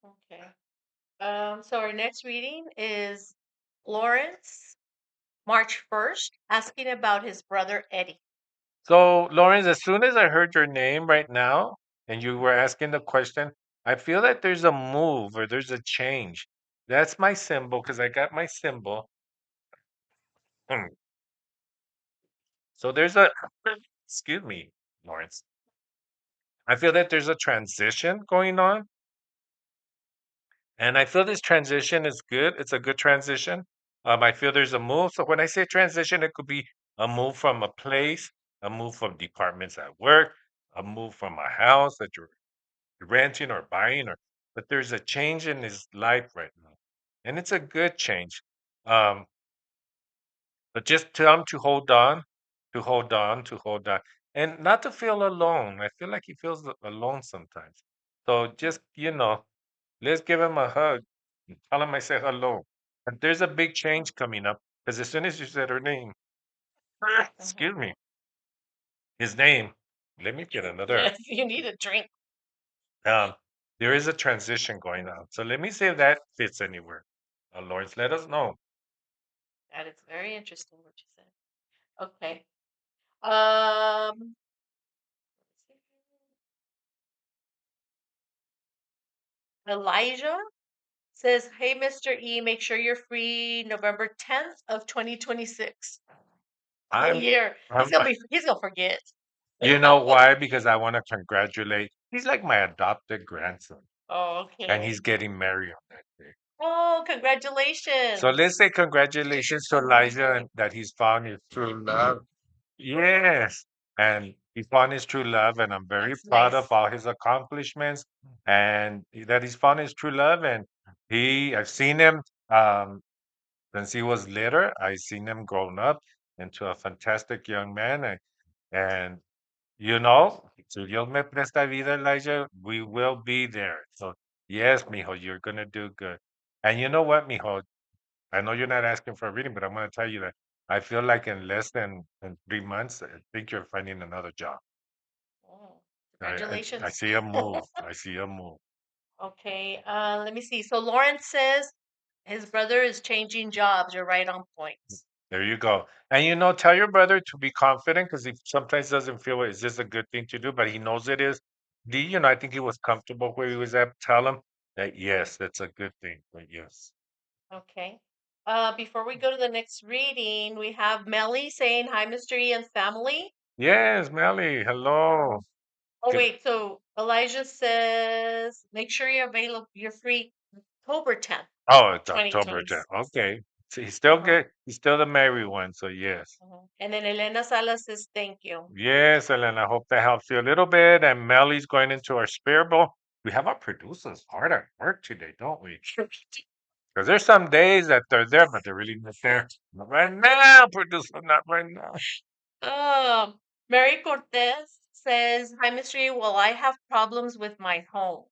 Okay. So our next reading is Lawrence, March 1st, asking about his brother Eddie. So, Lawrence, as soon as I heard your name right now and you were asking the question, I feel that there's a move or there's a change. That's my symbol because I got my symbol. Hmm. So there's excuse me, Lawrence. I feel that there's a transition going on. And I feel this transition is good. It's a good transition. I feel there's a move. So when I say transition, it could be a move from a place, a move from departments at work, a move from a house that you're renting or buying, but there's a change in his life right now, and it's a good change. Um, but just tell him to hold on, to hold on, to hold on, and not to feel alone. I feel like he feels alone sometimes. So just let's give him a hug. Tell him I say hello. And there's a big change coming up because as soon as you said her name, Mhm. excuse me, his name. Let me get another. Yes, you need a drink. Um, there is a transition going on. So let me see if that fits anywhere. Lawrence, let us know. That is very interesting what you said. Okay. Um, Elijah says, "Hey, Mr. E, make sure you're free November 10th of 2026." Whole I'm, year. I'm, He's gonna forget. you know why? Because I want to congratulate. He's like my adopted grandson, Oh, and okay. he's getting married on that day. Oh, So let's congratulations. say congratulations to Elijah and that he's found his true love. Yes. And he found his true love, and I'm very That's proud of nice. all his accomplishments and that he's found his true love. And I've seen him um, since he was little. I've seen him grown up into a fantastic young man. And you know, si Dios me presta vida, Elijah, we will be there. So, yes, mijo, you're going to do good. And you know what, mijo? I know you're not asking for a reading, but I'm going to tell you that I feel like in less than 3 months, I think you're finding another job. Oh, I congratulations. see a move. I see a move. Okay, let me see. So Lawrence says his brother is changing jobs. You're right on point. There you go. And you know, tell your brother to be confident because he sometimes doesn't feel is this a good thing to do, but he knows it is. You know, I think he was comfortable where he was at. Tell him that yes, that's a good thing. But yes. Okay. Before we go to the next reading, we have Melly saying hi, Mr. E and family. Yes, Melly. Hello. Oh Good. wait, so Elijah says make sure you're available. You're free October 10th, Oh, it's October 10th. 2026. Okay. So he's still Uh-huh. good. He's still the merry one. So yes. And then Elena Salas says thank you. Yes, Elena. I hope that helps you a little bit. And Melly's going into our spirit bowl. We have our producers hard at work today, don't we? Because there's some days that they're there, but they're really not there. Not right now, producer, not right now. Mary Cortez says, hi, Mystery. Well, I have problems with my home.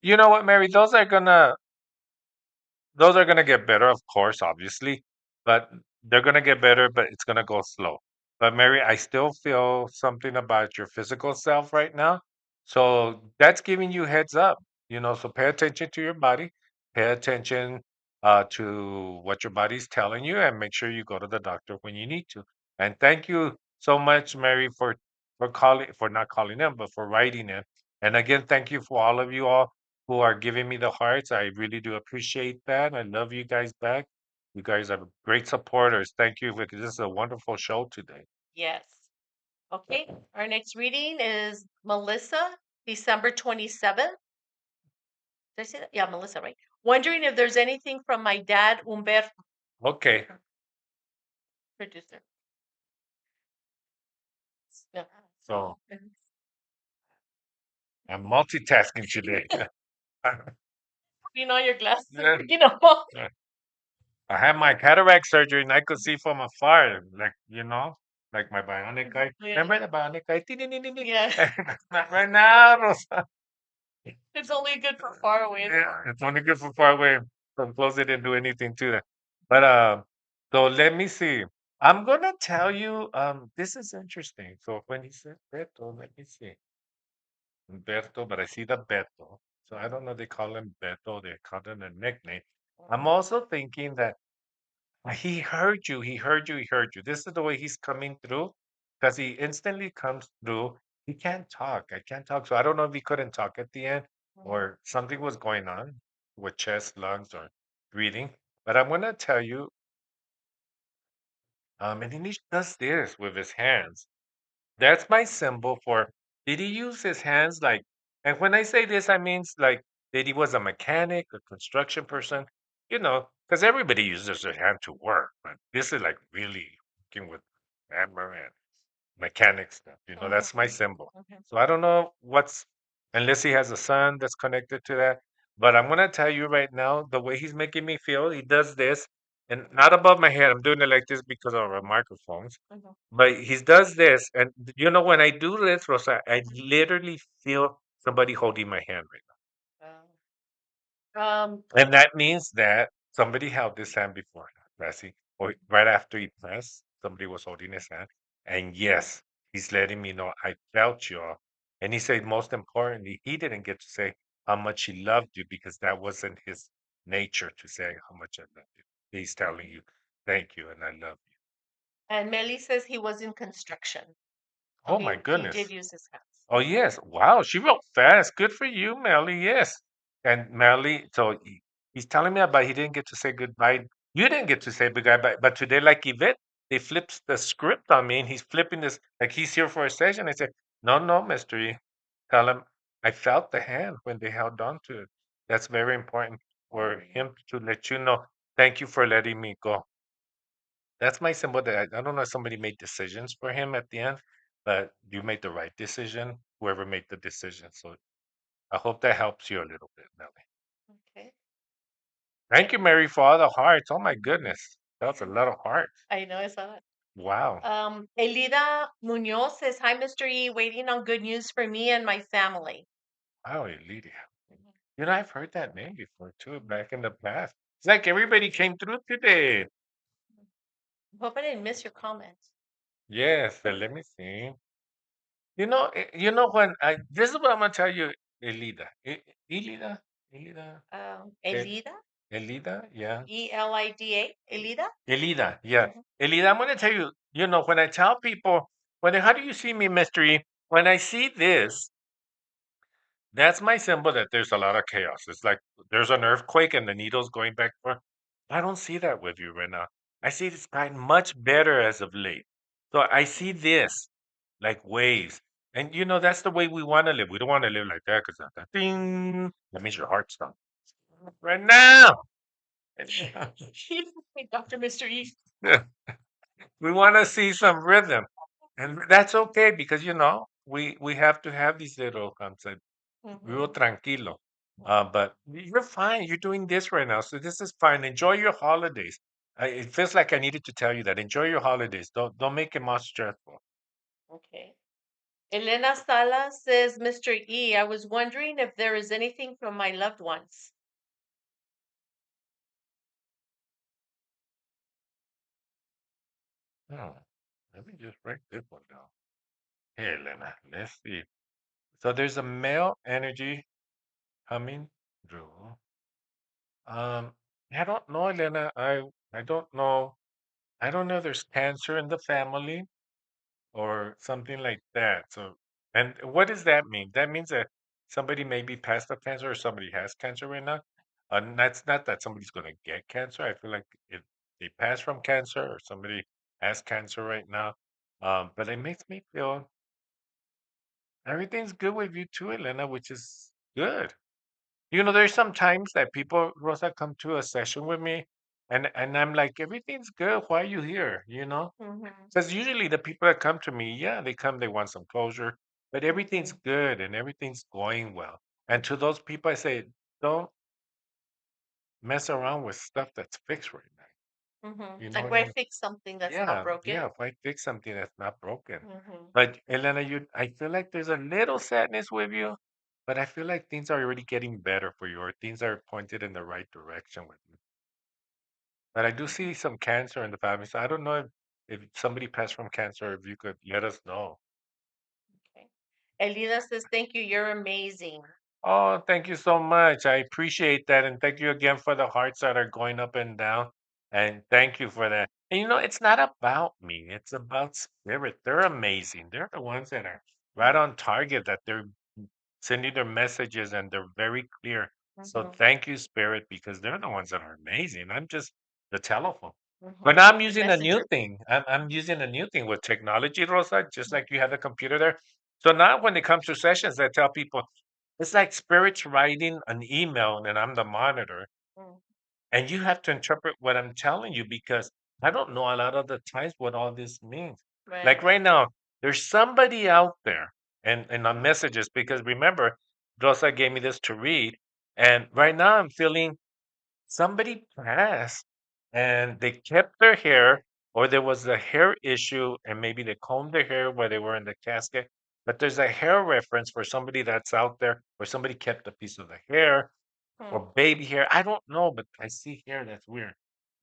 You know what, Mary? Those are gonna get better, of course, obviously, but they're gonna get better, but it's gonna go slow. But Mary, I still feel something about your physical self right now. So that's giving you heads up, so pay attention to your body, pay attention to what your body's telling you, and make sure you go to the doctor when you need to. And thank you so much, Mary, for not calling in, but for writing in. And again, thank you for all of you all who are giving me the hearts. I really do appreciate that. I love you guys back. You guys are great supporters. Thank you, because this is a wonderful show today. Yes. Okay. Our next reading is Melissa, December 27th. Did I say that? Yeah, Melissa, right? Wondering if there's anything from my dad, Humberto, Okay, producer. Yeah. so I'm multitasking today. You know your glasses, Yeah, Oh, yeah. I had my cataract surgery and I could see from afar, like my bionic eye. yeah. Remember the bionic eye? Ding-ding-ding-ding-ding. Yeah. Not right now, Rosa. It's only good for far away. Yeah, it's only good for far away. From close, it didn't do anything to that. But so let me see. I'm gonna tell you. This is interesting. So when he said Beto, let me see. Berto, but I see the Beto. So I don't know. They call him Beto. They call him a nickname. I'm also thinking that he heard you. He heard you. He heard you. This is the way he's coming through, because he instantly comes through. He can't talk. I can't talk. So I don't know if he couldn't talk at the end or something was going on with chest, lungs, or breathing. But I'm gonna tell you, and then he does this with his hands. That's my symbol for did he use his hands like, and when I say this, I mean like that he was a mechanic, a construction person, because everybody uses their hand to work, but this is like really working with hammer and mechanic stuff. That's my symbol. So I don't know unless he has a son that's connected to that. But I'm gonna tell you right now, the way he's making me feel, he does this, and not above my head. I'm doing it like this because of our microphones. But he does this, and when I do this, Rosa, I literally feel somebody holding my hand right now. And that means that somebody held this hand before, Rassi, or right after he pressed, somebody was holding his hand. And yes, he's letting me know I felt you all. And he said, most importantly, he didn't get to say how much he loved you because that wasn't his nature to say how much I love you. He's telling you, thank you, and I love you. And Melly says he was in construction. So Oh my he did goodness. use his hands. Oh, yes. Wow, she wrote fast. Good for you, Melly. Yes. And Melly, so he's telling me about he didn't get to say goodbye. You didn't get to say goodbye, but today, like Yvette, they flips the script on me and he's flipping this like he's here for a session. I said, no, no, Mr. E. Tell him I felt the hand when they held on to it. That's very important for him to let you know. Thank you for letting me go. That's my symbol that I don't know if somebody made decisions for him at the end, but you made the right decision, whoever made the decision. So I hope that helps you a little bit, Nelly. Okay. Thank you, Mary, for all the hearts. Oh my goodness. That's a lot of hearts. I know I saw it. Wow. Elida Munoz says, "Hi, Mr. E. Waiting on good news for me and my family." Wow, Lydia. You know, I've heard that name before too, back in the past. It's like everybody came through today. Hope I didn't miss your comments. Yes, let me see. You know when I this is what I'm gonna tell you, Elida. Elida, Elida, E- Elida, Elida, yeah. Elida, Elida. Elida, yeah. Mhm. Elida, I'm gonna tell you, when I tell people, how do you see me, mystery? When I see this, that's my symbol that there's a lot of chaos. It's like there's an earthquake and the needle's going back and forth. I don't see that with you right now. I see it's gotten much better as of late. So I see this like waves. And that's the way we want to live. We don't want to live like that because that ding, that means your heart stops. Right now. Hey, Dr. Mr. E. We want to see some rhythm. And that's okay because we have to have these little concepts. Real Mhm. tranquilo. But you're fine. You're doing this right now, so this is fine. Enjoy your holidays. It feels like I needed to tell you that. Enjoy your holidays. Don't make it more stressful. Okay. Elena Sala says, "Mr. E, I was wondering if there is anything from my loved ones." Oh, let me just write this one down. Hey, Elena, let's see. So there's a male energy coming through. Um, I don't know, Elena. I don't know. I don't know if there's cancer in the family or something like that. So, and what does that mean? That means that somebody may be past the cancer or somebody has cancer right now. And that's not that somebody's going to get cancer. I feel like if they pass from cancer or somebody has cancer right now. But it makes me feel everything's good with you too, Elena, which is good. There's some times that people, Rosa, come to a session with me and I'm like, everything's good. Why are you here? Mhm. Because usually the people that come to me, yeah, they come, they want some closure, but everything's Mhm. good and everything's going well. And to those people, I say, don't mess around with stuff that's fixed right now. Mhm. You know Like, what I why mean? fix something that's not Yeah, broken? yeah. Why fix something that's not broken? Mhm. But Elena, I feel like there's a little sadness with you, but I feel like things are already getting better for you, or things are pointed in the right direction with you. But I do see some cancer in the family, so I don't know if somebody passed from cancer, if you could let us know. Okay. Elida says, "Thank you. You're amazing." Oh, thank you so much. I appreciate that. And thank you again for the hearts that are going up and down. And thank you for that. And it's not about me, it's about spirit. They're amazing. They're the ones that are right on target, that they're sending their messages and they're very clear. So Mhm. thank you, spirit, because they're the ones that are amazing. I'm just the telephone. But Mhm. now I'm The using a new messenger. thing. I'm using a new thing with technology, Rosa, just like you have the computer there. So now when it comes to sessions, I tell people, it's like spirits writing an email and I'm the monitor. Mm. And you have to interpret what I'm telling you because I don't know a lot of the times what all this means. Like Right. right now, there's somebody out there and on messages because remember, Rosa gave me this to read. And right now I'm feeling somebody passed and they kept their hair, or there was a hair issue, and maybe they combed their hair where they were in the casket. But there's a hair reference for somebody that's out there, or somebody kept a piece of the hair, Mm. or baby hair. I don't know, but I see hair that's weird.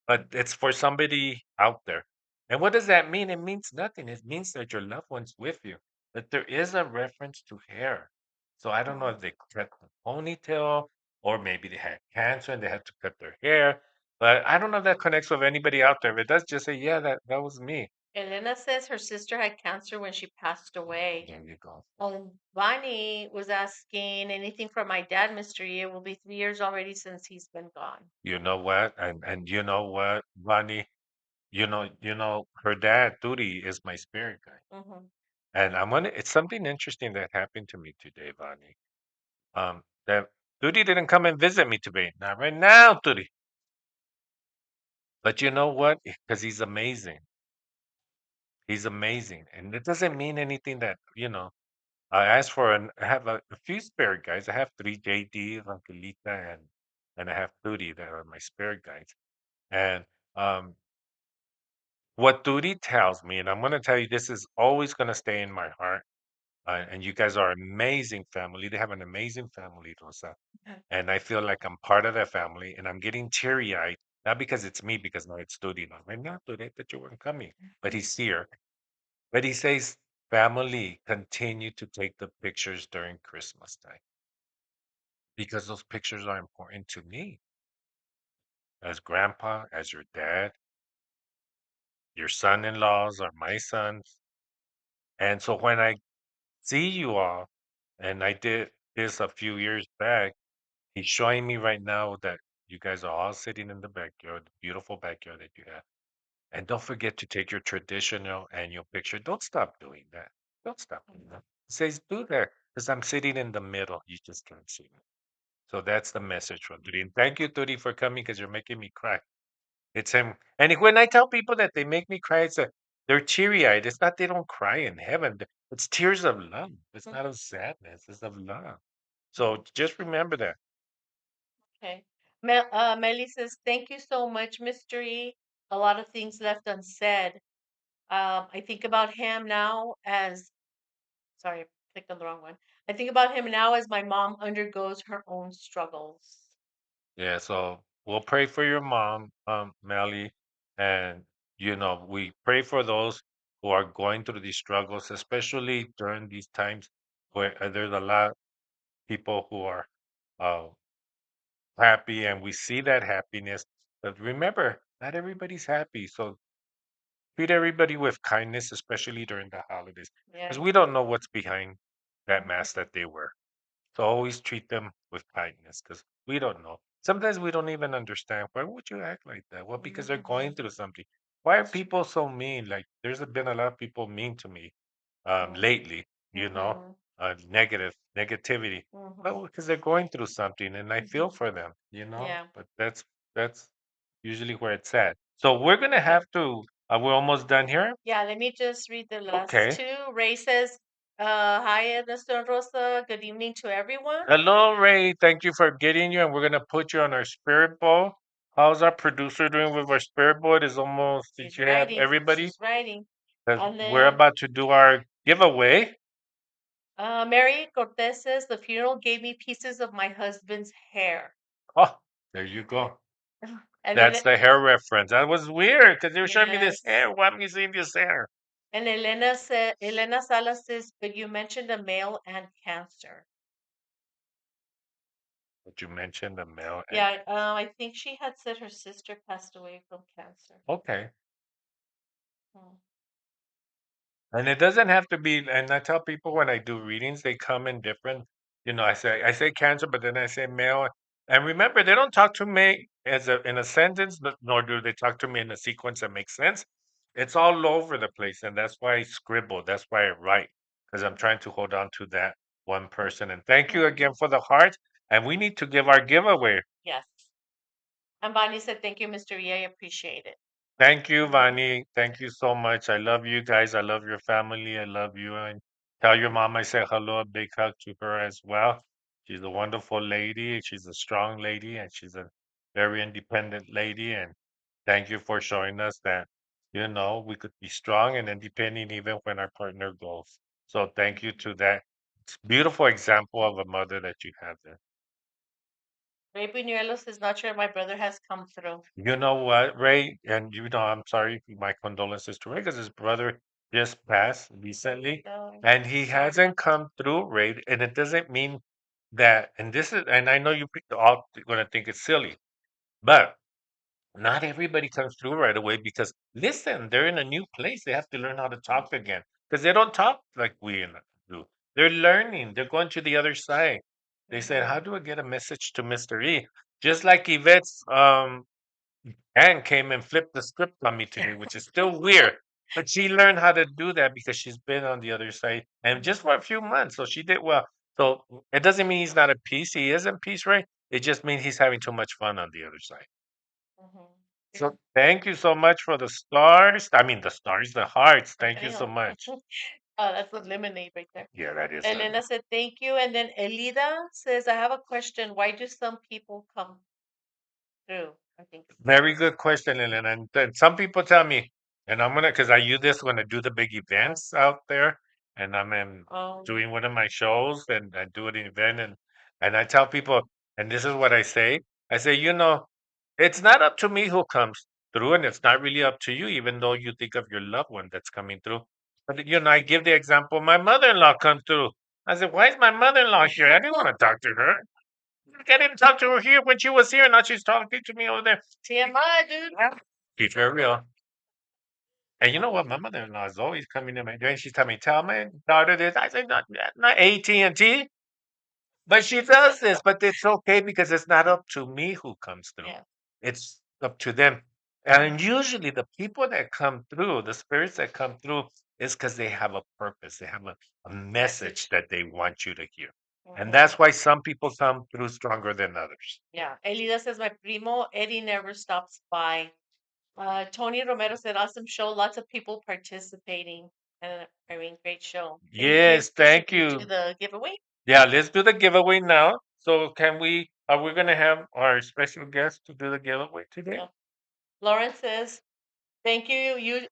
But it's for somebody out there. And what does that mean? It means nothing. It means that your loved one's with you. That there is a reference to hair. So I don't know if they cut the ponytail or maybe they had cancer and they had to cut their hair. But I don't know if that connects with anybody out there. If it does, just say, yeah, that was me. Elena says her sister had cancer when she passed away. There you go. Bonnie was asking anything from my dad, Mr. E. It will be 3 years already since he's been gone. You know what? And you know what, Ronnie? Her dad, Duty, is my spirit guide. Mhm. And it's something interesting that happened to me today, Vani. That Duty didn't come and visit me today. Not right now, Duty. But you know what? Because he's amazing. He's amazing. And it doesn't mean anything I asked for I have a few spare guys. I have three, JD, Angelita, and I have Turi that are my spirit guides. And um, what Turi tells me, and I'm going to tell you, this is always going to stay in my heart. And you guys are amazing family. They have an amazing family, Rosa. And I feel like I'm part of that family, and I'm getting teary eyed. Not because it's me, because now it's Turi. No, I'm not today that you weren't coming, but he's here. But he says, family, continue to take the pictures during Christmas time because those pictures are important to me as grandpa, as your dad. Your son in laws are my sons. And so when I see you all, and I did this a few years back, he's showing me right now that you guys are all sitting in the backyard, the beautiful backyard that you have. And don't forget to take your traditional annual picture. Don't stop doing that. Don't stop doing that. He says, do that because I'm sitting in the middle. You just can't see me. So that's the message from Turi. And thank you, Turi, for coming because you're making me cry. It's him. And when I tell people that they make me cry, it's they're teary eyed. It's not they don't cry in heaven. It's tears of love. It's not of sadness. It's of love. So just remember that. Okay. Melly says, thank you so much, Mystery. A lot of things left unsaid. I think about him now as, sorry, I clicked on the wrong one. I think about him now as my mom undergoes her own struggles. Yeah. So we'll pray for your mom, Melly, and we pray for those who are going through these struggles, especially during these times where there's a lot of people who are uh, happy, and we see that happiness. But remember, not everybody's happy. So treat everybody with kindness, especially during the holidays, Yeah. because we don't know what's behind that Mhm. mask that they wear. So always treat them with kindness, because we don't know. Sometimes we don't even understand. Why would you act like that? Well, because they're going through something. Why are people so mean? Like, there's been a lot of people mean to me lately, Mhm. negativity. Mhm. Well, because they're going through something, and I feel for them. Yeah. But that's usually where it's at. So we're gonna have to. We're almost done here. Yeah, let me just read the last Okay. two. Ray says, hi, Ernesto and Rosa. Good evening to everyone. Hello, Ray. Thank you for getting you, and we're gonna put you on our spirit bowl. How's our producer doing with our spirit bowl? It is almost. Did She's you have writing. everybody? She's writing. 'Cause And we're then about to do our giveaway. Mary Cortez says, the funeral gave me pieces of my husband's hair. Oh, there you go. And That's the hair reference. That was weird because they were showing me this yes. hair. Why am I seeing this hair? And Elena Salas says, but you mentioned a male and cancer. But you mentioned the male. Yeah, I think she had said her sister passed away from cancer. Okay. Hmm. And it doesn't have to be. And I tell people when I do readings, they come in different. I say cancer, but then I say male. And remember, they don't talk to me in a sentence, nor do they talk to me in a sequence that makes sense. It's all over the place, and that's why I scribble. That's why I write, because I'm trying to hold on to that one person. And thank you again for the heart. And we need to give our giveaway. Yes. And Bonnie said, thank you, Mr. E. I appreciate it. Thank you, Vani. Thank you so much. I love you guys. I love your family. I love you. And tell your mom I said hello. A big hug to her as well. She's a wonderful lady. She's a strong lady, and she's a very independent lady. And thank you for showing us that, we could be strong and independent even when our partner goes. So thank you to that beautiful example of a mother that you have there. Ray Buñuelos is not sure my brother has come through. You know what, Ray? And I'm sorry, my condolences to Ray because his brother just passed recently, So, and he hasn't come through, Ray. And it doesn't mean that. And I know you all going to think it's silly, but not everybody comes through right away because listen, they're in a new place. They have to learn how to talk again because they don't talk like we do. They're learning. They're going to the other side. They said, "How do I get a message to Mr. E?" Just like Yvette's and came and flipped the script on me today, which is still weird. But she learned how to do that because she's been on the other side and just for a few months. So she did well. So it doesn't mean he's not at peace. He is in peace, right? It just means he's having too much fun on the other side. So thank you so much for the stars. I mean, the stars, the hearts. Thank you so much. oh, that's a lemonade right there. Yeah, that is. Elena said, thank you. And then Elida says, I have a question. Why do some people come True. I think so. Very good question, Lillian. And then some people tell me, and I'm gonna, because I use this when I do the big events out there, and I'm doing one of my shows, and I do an event, and I tell people, and this is what I say, it's not up to me who comes through, and it's not really up to you, even though you think of your loved one that's coming through. But I give the example, my mother-in-law comes through. I said, why is my mother-in-law here? I didn't want to talk to her. I didn't talk to her here when she was here. Now she's talking to me over there. TMI, dude. Keep it real. And you know what? My mother-in-law is always coming in my door. She's telling me, "Tell my daughter this." I say, "Not AT&T," but she does this. But it's okay because it's not up to me who comes through. Yeah. It's up to them. And usually, the people that come through, the spirits that come through, is because they have a purpose. They have a message that they want you to hear. And that's why some people come through stronger than others. Yeah. Elida says, my primo Eddie never stops by. Tony Romero said, awesome show. Lots of people participating. And great show. Yes, thank Should we you. do the giveaway? Yeah, let's do the giveaway now. So are we gonna have our special guest to do the giveaway today? Yeah. Lawrence says, thank you.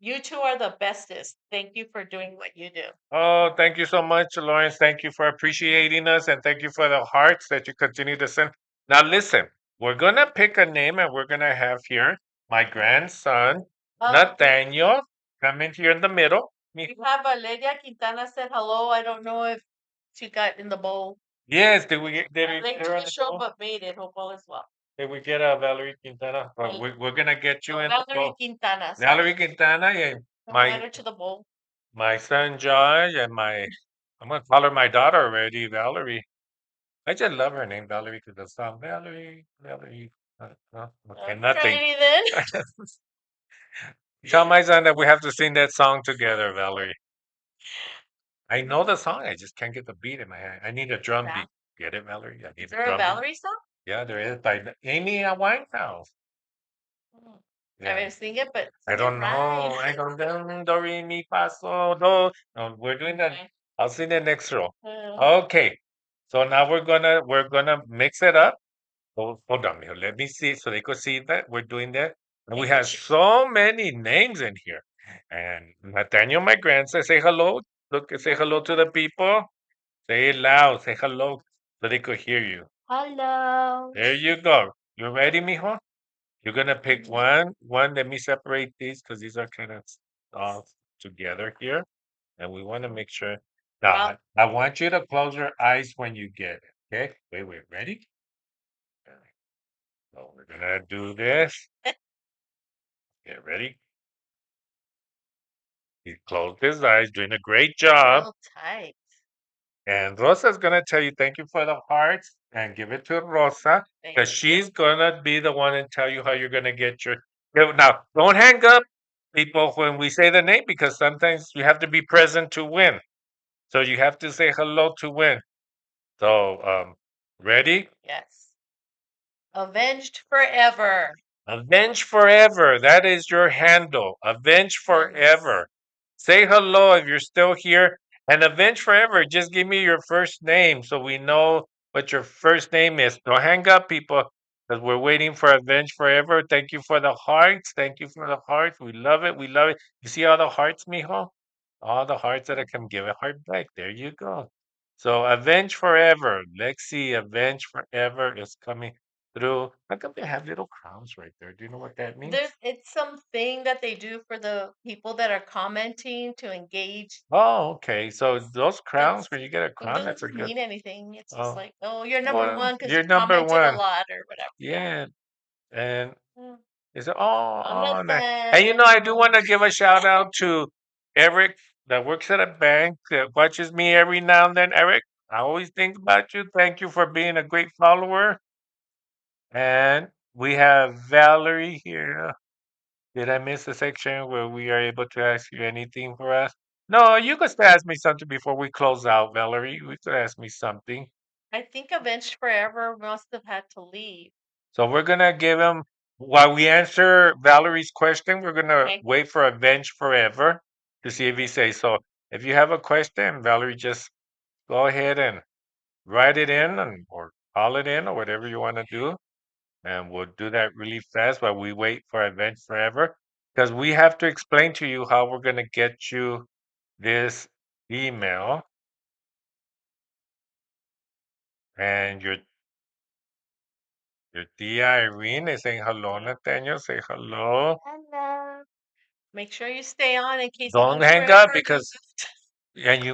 You two are the bestest. Thank you for doing what you do. Oh, thank you so much, Lawrence. Thank you for appreciating us, and thank you for the hearts that you continue to send. Now listen, we're gonna pick a name, and we're gonna have here my grandson, Nathaniel, come in here in the middle. We have Valeria Quintana said hello. I don't know if she got in the bowl. Yes, did we get Late to the show, but made it. Hope all is well. Did we get a Valerie Quintana? We're gonna get you in the Valerie bowl. Quintana. Valerie Quintana, yeah. Add her to the bowl. My son Josh and I'm gonna call her my daughter already, Valerie. I just love her name, Valerie, because the song Valerie. Okay, nothing. Alrighty then. Tell my son that we have to sing that song together, Valerie. I know the song, I just can't get the beat in my head. I need a drum beat. Get it, Valerie? I need Is there a Valerie song? Yeah, there is by Amy Winehouse. I sing it, but I don't know. I don't know. Do, re, mi, fa, sol, do. No, we're doing that. Okay. I'll sing the next row. Okay. So now we're gonna mix it up. Hold on, mijo. Let me see so they could see that we're doing that. And we have so many names in here. And Nathaniel, my grandson, say hello. Look, say hello to the people. Say it loud. Say hello so they could hear you. Hello. There you go. You ready, mijo? You're gonna pick one. Let me separate these because these are kind of all together here, and we want to make sure. Now, I want you to close your eyes when you get it. Okay? Wait. Ready? So we're gonna do this. Get ready. He closed his eyes, doing a great job. Real tight. And Rosa's gonna tell you thank you for the hearts and give it to Rosa because she's gonna be the one and tell you how you're gonna get your. Now, don't hang up, people, when we say the name because sometimes you have to be present to win. So you have to say hello to win. So, ready? Yes. Avenged forever. Avenge forever. That is your handle. Avenge forever. Say hello if you're still here. And avenge forever. Just give me your first name so we know what your first name is. Don't hang up, people, because we're waiting for avenge forever. Thank you for the hearts. Thank you for the hearts. We love it. We love it. You see all the hearts, mijo? All the hearts that I can give a heart back. There you go. So avenge forever. Let's see. Avenge forever is coming through. How come they have little crowns right there? Do you know what that means? It's something that they do for the people that are commenting to engage. Oh, okay. So those crowns, when you get a crown, It that's a doesn't good. mean anything. It's just Oh. like, oh, you're number Well, one because you're you number commented one. a lot or whatever. Yeah. And Mm. is it I'm nice. not And I do want to give a shout out to Eric that works at a bank that watches me every now and then. Eric, I always think about you. Thank you for being a great follower. And we have Valerie here. Did I miss a section where we are able to ask you anything for us? No, you could still ask me something before we close out, Valerie. You could ask me something. I think Avenged Forever must have had to leave. So we're gonna give him while we answer Valerie's question. We're gonna wait for Avenge Forever to see if he says so. If you have a question, Valerie, just go ahead and write it in or call it in or whatever you want to do. And we'll do that really fast while we wait for Advent Forever. Because we have to explain to you how we're going to get you this email. And your tia Irene is saying hello, Nathaniel. Say hello. Hello. Make sure you stay on in case Don't Advent hang up Forever because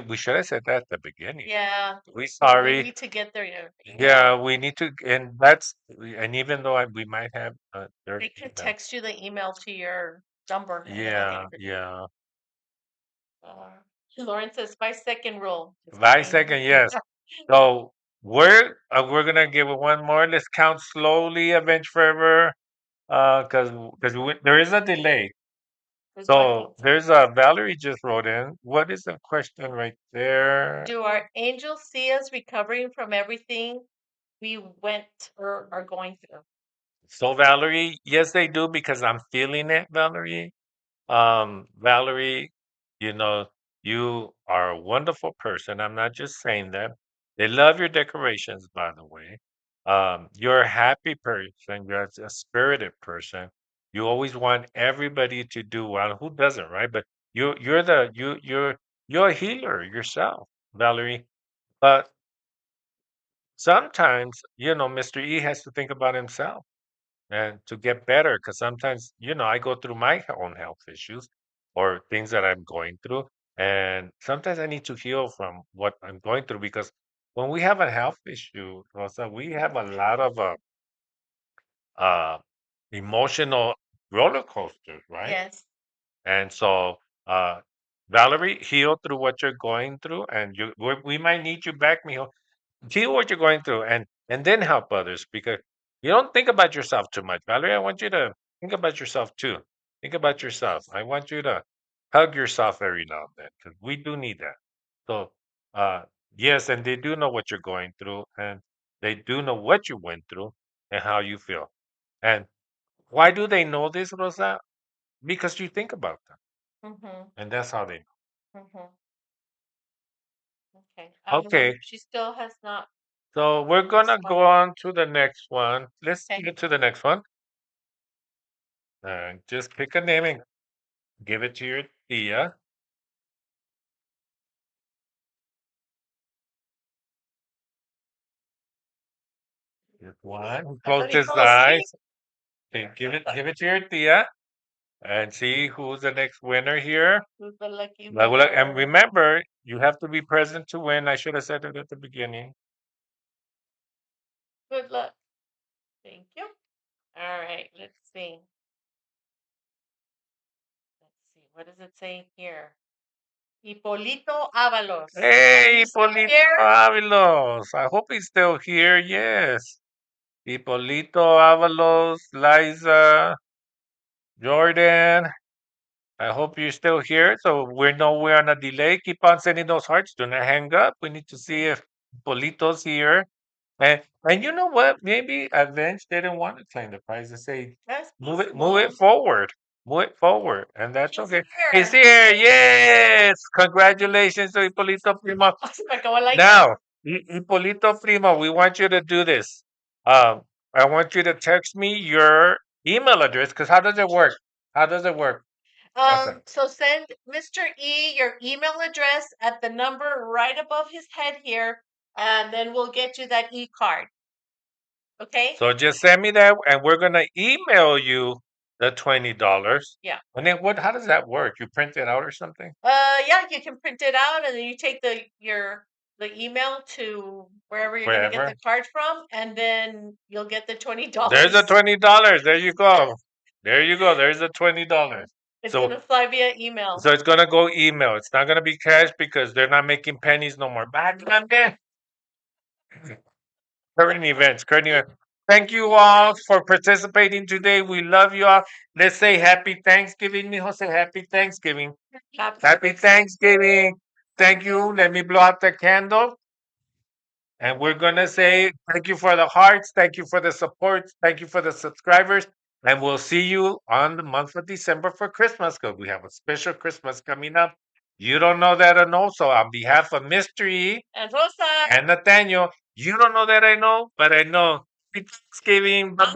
we should have said that at the beginning. Yeah, We we sorry. need to get their email. Yeah, we need to, and even though we might have their They can email. text you the email to your number. And then Yeah, I'll get it. yeah. Lauren says 5-second rule. Just 5 second, kidding. yes. So we're gonna give it one more. Let's count slowly, Avenge Forever, because there is a delay. There's So one. there's a Valerie just wrote in. What is the question right there? Do our angels see us recovering from everything we went or are going through? So Valerie, yes, they do because I'm feeling it, Valerie. Valerie, you know, you are a wonderful person. I'm not just saying that. They love your decorations, by the way. You're a happy person. You're a spirited person. You always want everybody to do well. Who doesn't, right? But you're a healer yourself, Valerie. But sometimes, Mr. E has to think about himself and to get better because sometimes I go through my own health issues or things that I'm going through, and sometimes I need to heal from what I'm going through because when we have a health issue, Rosa, we have a lot of uh emotional roller coasters, right? Yes. And so uh Valerie, heal through what you're going through, and we might need you back, mijo. Feel what you're going through and then help others because you don't think about yourself too much. Valerie, I want you to think about yourself too. Think about yourself. I want you to hug yourself every now and then because we do need that. So uh yes, and they do know what you're going through, and they do know what you went through and how you feel. And why do they know this, Rosa? Because you think about them. Mm-hmm. And that's how they Mm-hmm. Okay. know. Okay. She still has not. So we're gonna go on to the next one. Let's Okay. get to the next one. Just pick a name and give it to your tia. Just one. Close his eyes. Okay, give it to your tia and see who's the next winner here. Who's the lucky And winner? remember, you have to be present to win. I should have said it at the beginning. Good luck. Thank you. All right. Let's see. What does it say here? Hipolito Avalos. Hey, Is he still Hipólito here? Ábalos. I hope he's still here. Yes. Hipólito Ábalos, Liza, Jordan. I hope you're still here. So we're on a delay. Keep on sending those hearts. Do not hang up. We need to see if Polito's here. And you know what? Maybe Avenge didn't want to claim the prize. They say That's move it possible. forward. Move it forward. And that's He's okay. here. He's here. Yes. Congratulations to Hipólito Primo. Se me acabó la idea. Now, Hipólito Primo, we want you to do this. I want you to text me your email address because how does it work? How does it work? Awesome. So send Mr. E your email address at the number right above his head here, and then we'll get you that e-card. Okay? So just send me that, and we're gonna email you the $20. Yeah. And then how does that work? You print it out or something? Yeah, you can print it out, and then you take the email to wherever you're gonna get the card from, and then you'll get the $20. There's a $20. There you go. There you go. There's a $20. It's gonna fly via email. So it's gonna go email. It's not gonna be cash because they're not making pennies no more. Bad man. Current events. Thank you all for participating today. We love you all. Let's say happy Thanksgiving, mijo. Say happy Thanksgiving. Happy Thanksgiving. Thank you. Let me blow out the candle. And we're going to say thank you for the hearts. Thank you for the support. Thank you for the subscribers. And we'll see you on the month of December for Christmas because we have a special Christmas coming up. You don't know that I know. So, on behalf of Mystery and Rosa and Nathaniel, you don't know that I know, but I know. Happy Thanksgiving. Bye.